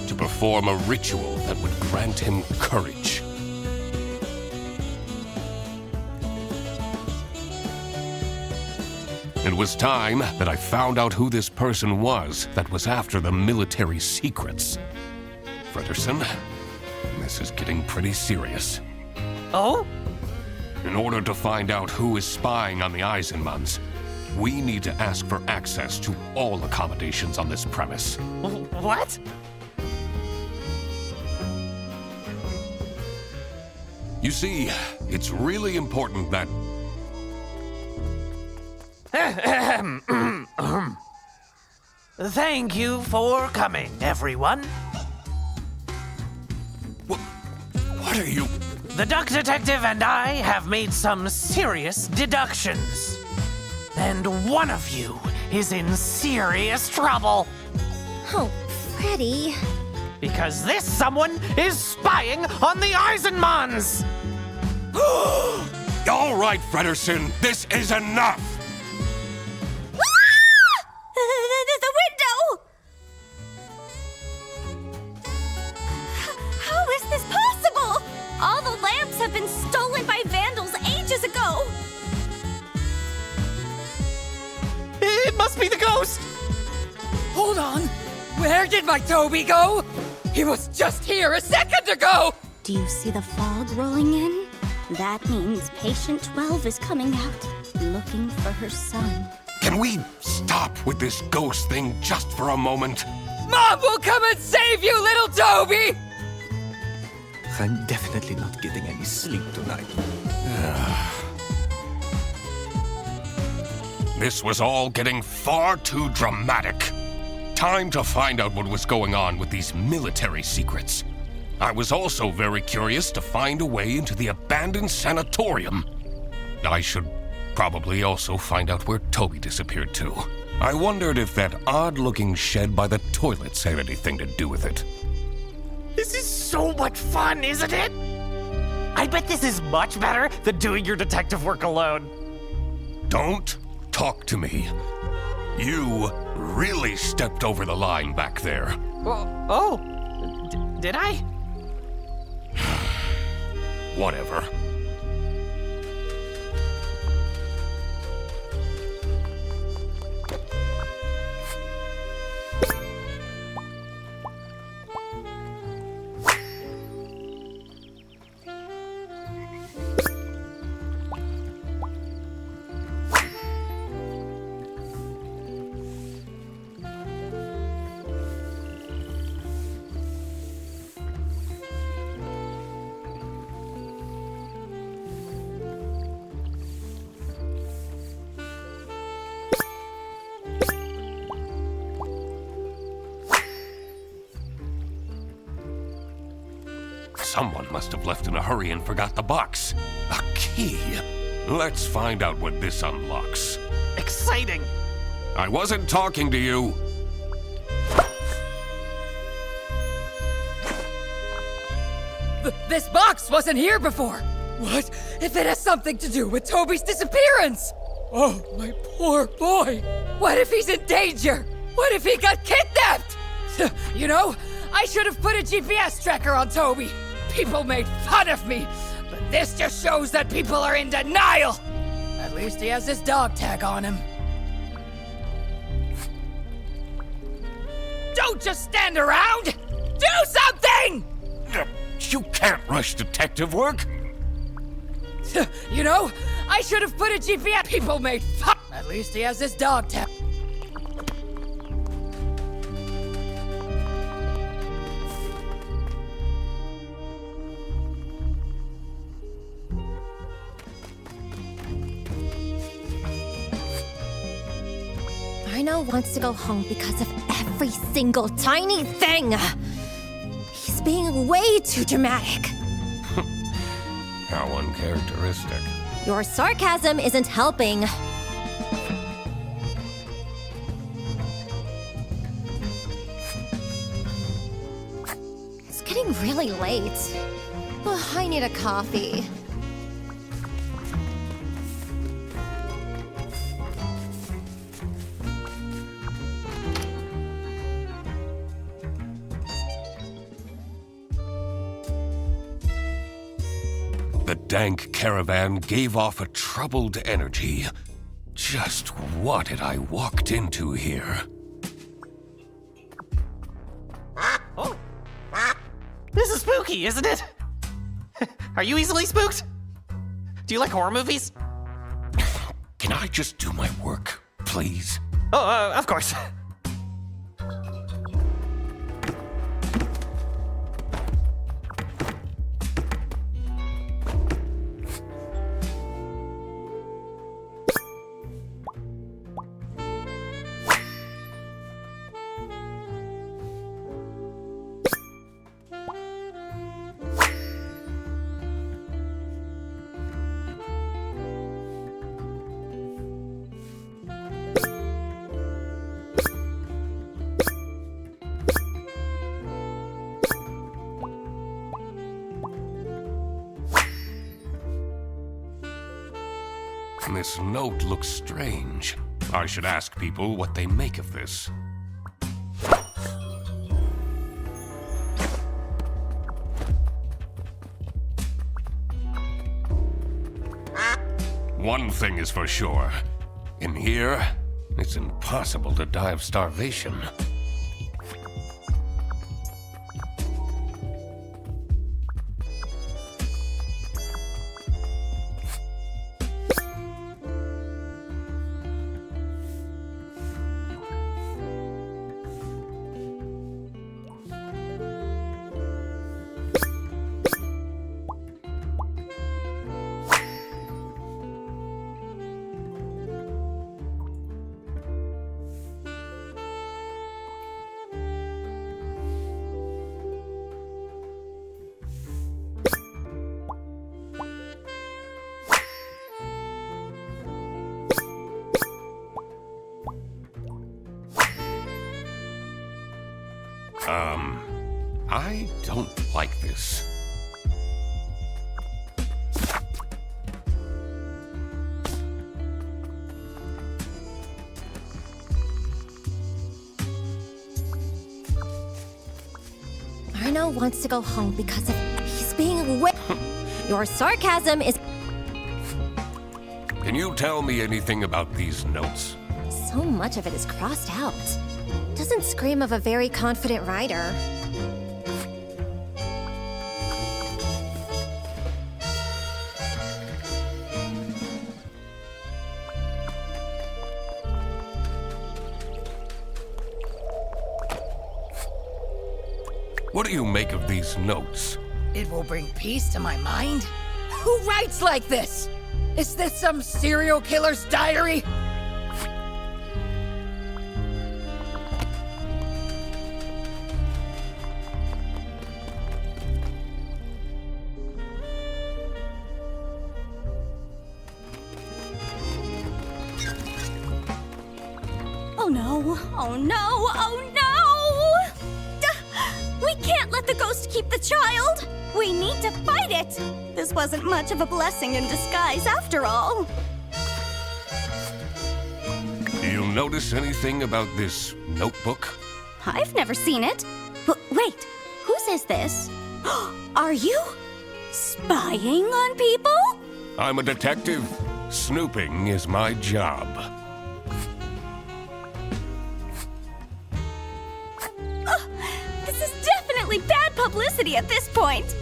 to perform a ritual that would grant him courage. It was time that I found out who this person was that was after the military secrets. Frederson, this is getting pretty serious. Oh? In order to find out who is spying on the Eisenmanns, we need to ask for access to all accommodations on this premise. What? You see, it's really important that... Thank you for coming, everyone. What are you... The Duck Detective and I have made some serious deductions. And one of you is in serious trouble. Oh, Freddy. Because this someone is spying on the Eisenmans! All right, Frederson, this is enough! The window! How is this possible? All the lamps have been stolen by vandals ages ago! It must be the ghost! Hold on! Where did my Toby go? He was just here a second ago! Do you see the fog rolling in? That means patient 12 is coming out, looking for her son. Can we stop with this ghost thing just for a moment? Mom will come and save you, little Toby! I'm definitely not getting any sleep tonight. This was all getting far too dramatic. Time to find out what was going on with these military secrets. I was also very curious to find a way into the abandoned sanatorium. I should probably also find out where Toby disappeared to. I wondered if that odd-looking shed by the toilets had anything to do with it. This is so much fun, isn't it? I bet this is much better than doing your detective work alone. Don't talk to me. You really stepped over the line back there. Did I? Whatever. Someone must have left in a hurry and forgot the box. A key. Let's find out what this unlocks. Exciting! I wasn't talking to you. This box wasn't here before! What if it has something to do with Toby's disappearance? Oh, my poor boy! What if he's in danger? What if he got kidnapped? You know, I should have put a GPS tracker on Toby. People made fun of me, but this just shows that people are in denial. At least he has his dog tag on him. Don't just stand around! Do something! You can't rush detective work. You know, I should have put a GPS. People made fun. At least he has his dog tag. Arno wants to go home because of every single tiny thing. He's being way too dramatic. How uncharacteristic. Your sarcasm isn't helping. It's getting really late. Oh, I need a coffee. The dank caravan gave off a troubled energy. Just what had I walked into here? Oh. This is spooky, isn't it? Are you easily spooked? Do you like horror movies? Can I just do my work, please? Oh, of course. This note looks strange. I should ask people what they make of this. One thing is for sure. In here, it's impossible to die of starvation. I don't like this. Arno wants to go home because of he's being Your sarcasm is... Can you tell me anything about these notes? So much of it is crossed out. Doesn't scream of a very confident writer. What do you make of these notes? It will bring peace to my mind? Who writes like this? Is this some serial killer's diary? Oh no, oh no, oh no! We can't let the ghost keep the child! We need to fight it! This wasn't much of a blessing in disguise after all. Do you notice anything about this notebook? I've never seen it. Wait, whose is this? Are you spying on people? I'm a detective. Snooping is my job. This is definitely bad publicity at this point.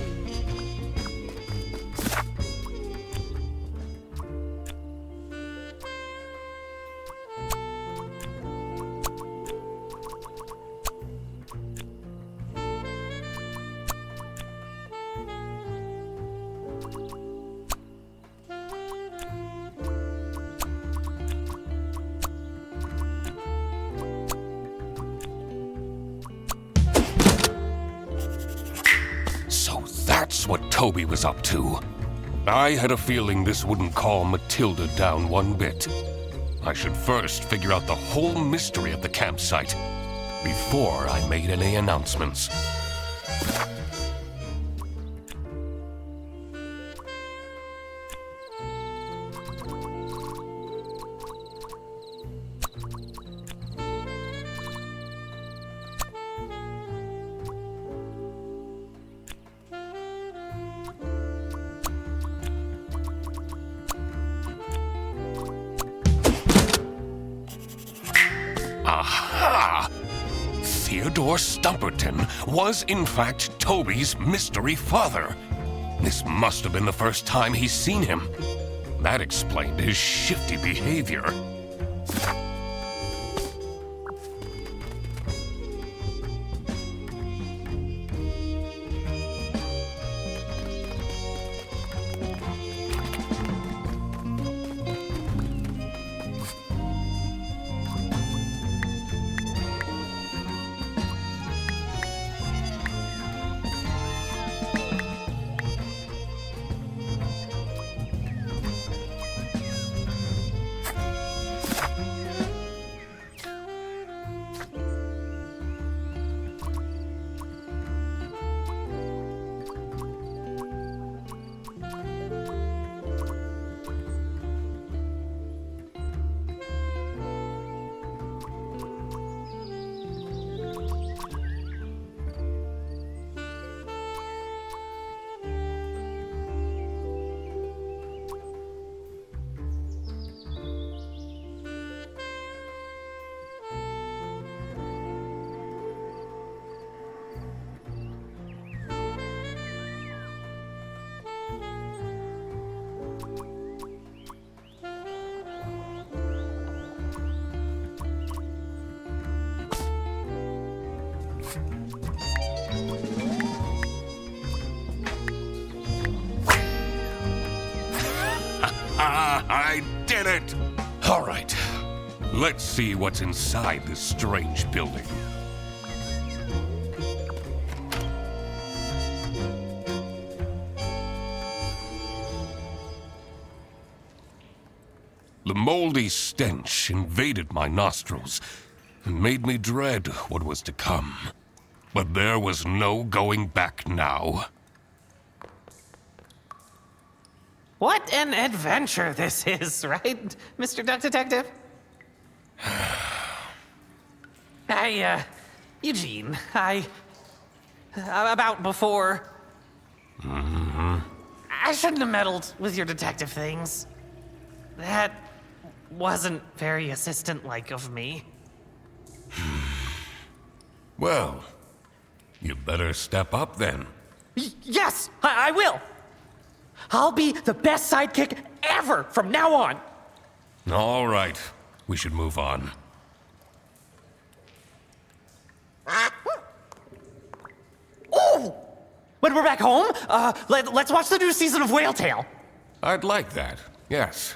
That's what Toby was up to. I had a feeling this wouldn't calm Matilda down one bit. I should first figure out the whole mystery of the campsite before I made any announcements. Aha! Theodore Stumperton was in fact Toby's mystery father. This must have been the first time he's seen him. That explained his shifty behavior. I did it! All right, let's see what's inside this strange building. The moldy stench invaded my nostrils and made me dread what was to come. But there was no going back now. What an adventure this is, right, Mr. Duck Detective? Eugene, about before... I shouldn't have meddled with your detective things. That wasn't very assistant-like of me. Well, you better step up then. Yes, I will! I'll be the best sidekick ever from now on! All right, we should move on. Oh! When we're back home, let's watch the new season of Whale Tale. I'd like that, yes.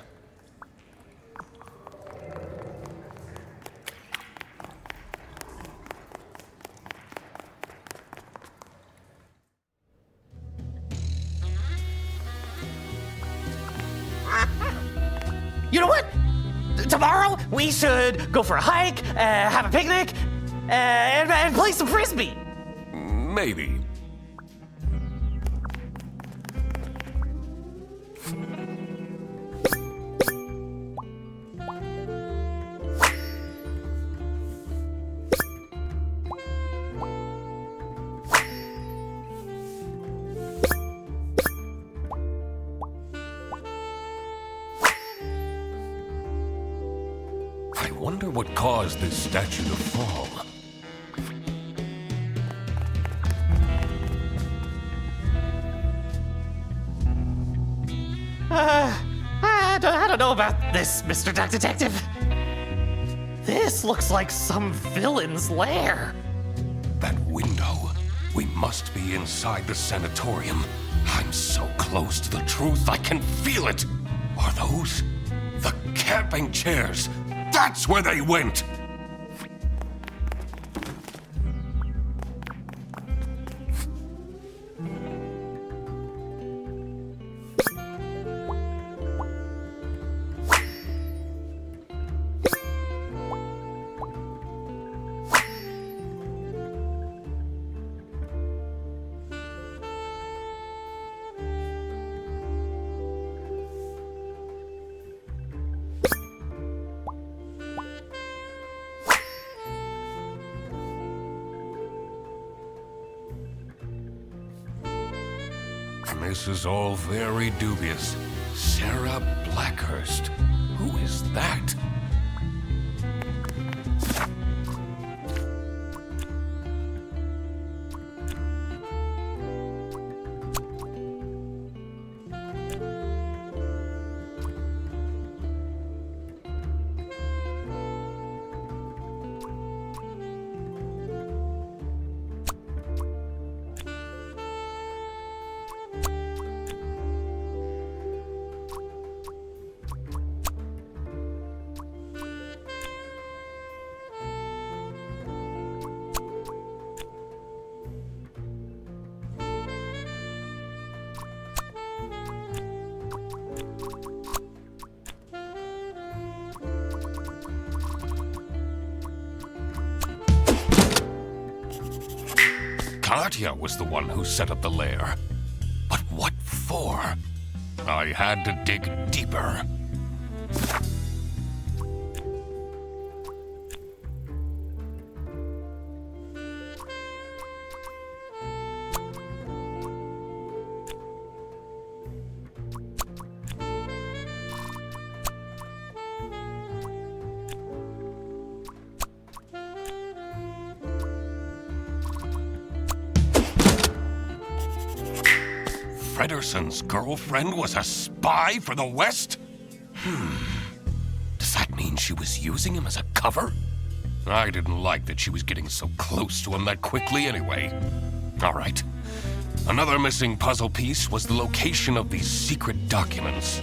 You know what? Tomorrow, we should go for a hike, have a picnic, and play some frisbee. Maybe. I wonder what caused this statue to fall. I don't know about this, Mr. Duck Detective. This looks like some villain's lair. That window. We must be inside the sanatorium. I'm so close to the truth, I can feel it. Are those the camping chairs? That's where they went! This is all very dubious. Sarah Blackhurst. Who is that? Katya was the one who set up the lair. But what for? I had to dig deeper. Frederson's girlfriend was a spy for the West? Does that mean she was using him as a cover? I didn't like that she was getting so close to him that quickly anyway. All right. Another missing puzzle piece was the location of these secret documents.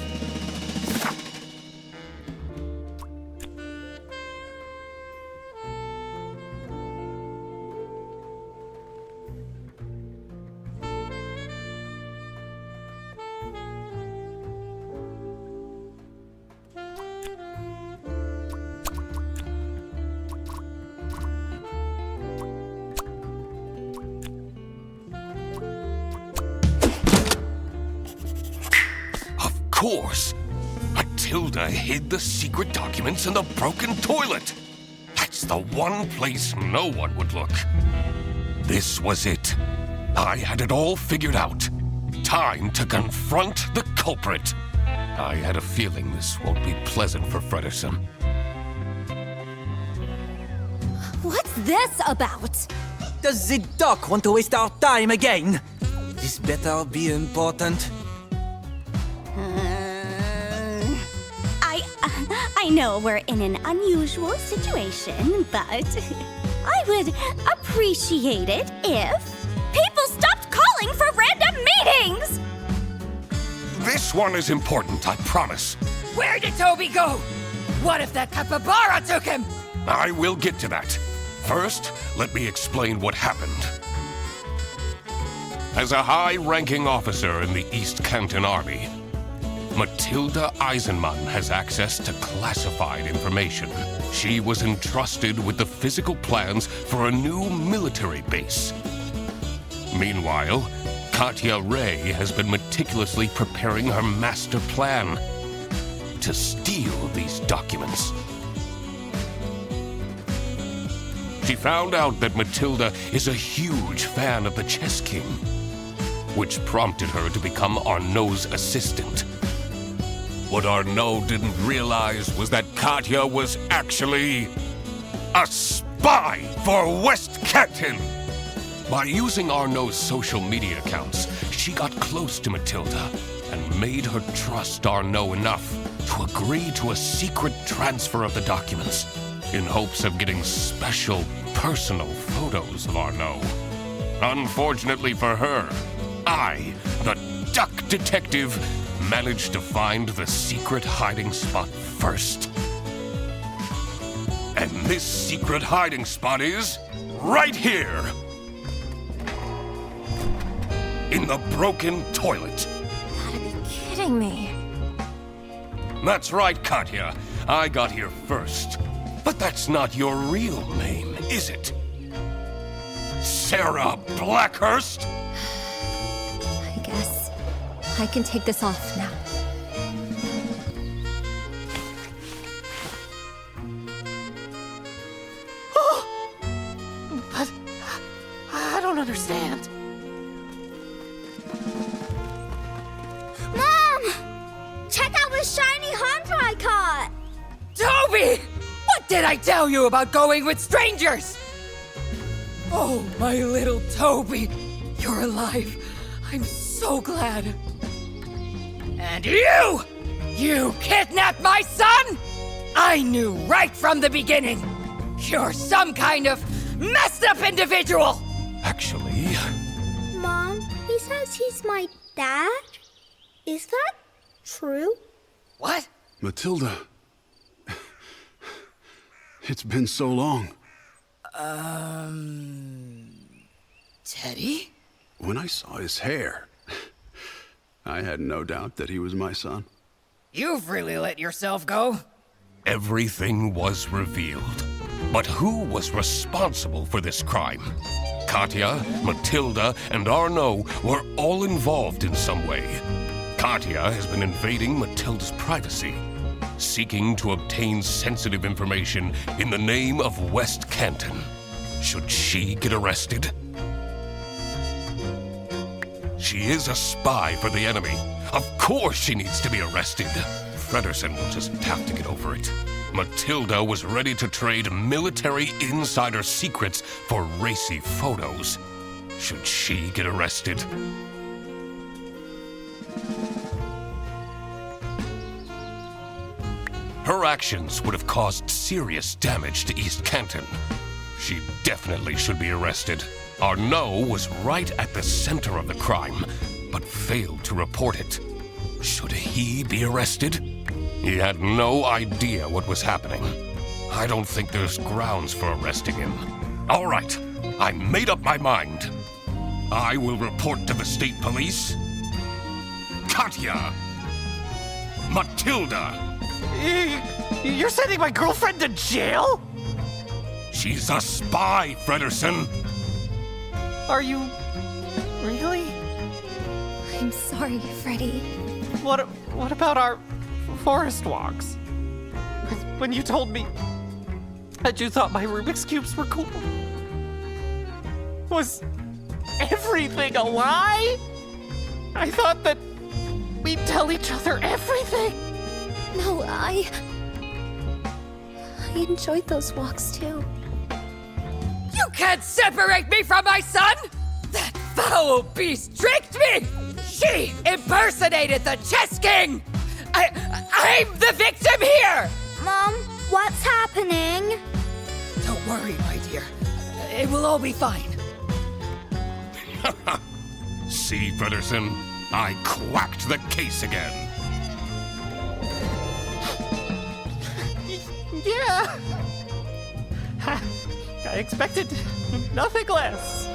course. Matilda hid the secret documents in the broken toilet. That's the one place no one would look. This was it. I had it all figured out. Time to confront the culprit. I had a feeling this won't be pleasant for Fredersen. What's this about? Does the doc want to waste our time again? This better be important. I know we're in an unusual situation, but I would appreciate it if people stopped calling for random meetings! This one is important, I promise. Where did Toby go? What if that capybara took him? I will get to that. First, let me explain what happened. As a high-ranking officer in the East Canton Army, Matilda Eisenmann has access to classified information. She was entrusted with the physical plans for a new military base. Meanwhile, Katya Ray has been meticulously preparing her master plan to steal these documents. She found out that Matilda is a huge fan of the Chess King, which prompted her to become Arnaud's assistant. What Arnaud didn't realize was that Katya was actually a spy for West Canton. By using Arnaud's social media accounts, she got close to Matilda and made her trust Arnaud enough to agree to a secret transfer of the documents in hopes of getting special personal photos of Arnaud. Unfortunately for her, I, the duck detective, managed to find the secret hiding spot first. And this secret hiding spot is right here. In the broken toilet. Gotta be kidding me. That's right, Katya. I got here first. But that's not your real name, is it? Sarah Blackhurst? I guess I can take this off now. But I don't understand. Mom! Check out this shiny hunter I caught! Toby! What did I tell you about going with strangers? Oh, my little Toby. You're alive. I'm so glad. And you! You kidnapped my son? I knew right from the beginning. You're some kind of messed up individual. Actually... Mom, he says he's my dad? Is that true? What? Matilda. It's been so long. Teddy? When I saw his hair, I had no doubt that he was my son. You've really let yourself go. Everything was revealed. But who was responsible for this crime? Katya, Matilda, and Arnaud were all involved in some way. Katya has been invading Matilda's privacy, seeking to obtain sensitive information in the name of West Canton. Should she get arrested? She is a spy for the enemy. Of course she needs to be arrested. Fredersen will just have to get over it. Matilda was ready to trade military insider secrets for racy photos. Should she get arrested? Her actions would have caused serious damage to East Canton. She definitely should be arrested. Arnaud was right at the center of the crime, but failed to report it. Should he be arrested? He had no idea what was happening. I don't think there's grounds for arresting him. All right, I made up my mind. I will report to the state police. Katya! Matilda! You're sending my girlfriend to jail? She's a spy, Fredersen. Are you really? I'm sorry, Freddy. What about our forest walks? When you told me that you thought my Rubik's Cubes were cool, was everything a lie? I thought that we'd tell each other everything. No, I enjoyed those walks too. You can't separate me from my son! That foul beast tricked me! She impersonated the chess king! I'm the victim here! Mom, what's happening? Don't worry, my dear. It will all be fine. See, Frederson, I quacked the case again. Yeah. I expected nothing less.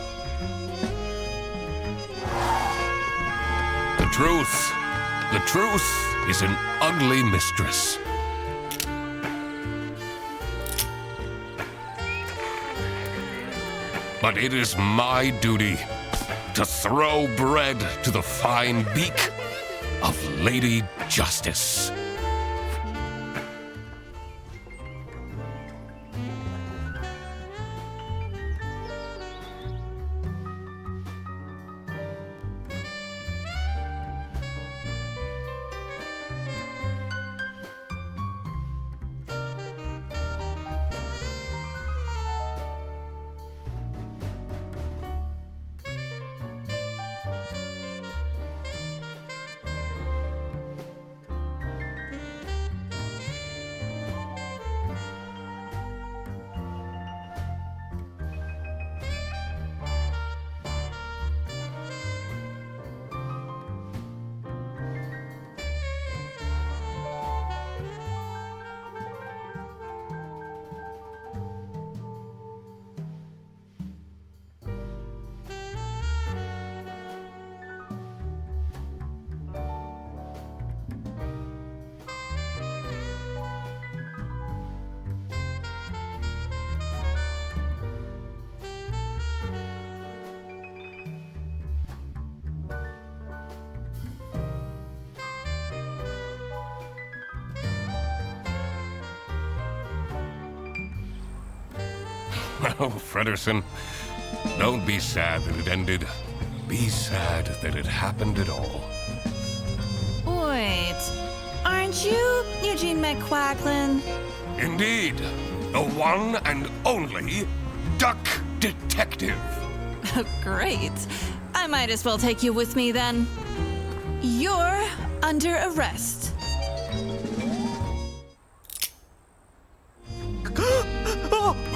The truth is an ugly mistress. But it is my duty to throw bread to the fine beak of Lady Justice. Oh, Frederson, don't be sad that it ended. Be sad that it happened at all. Wait, aren't you Eugene McQuacklin? Indeed, the one and only Duck Detective. Great. I might as well take you with me then. You're under arrest.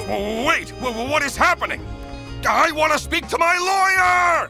Wait, what is happening? I want to speak to my lawyer!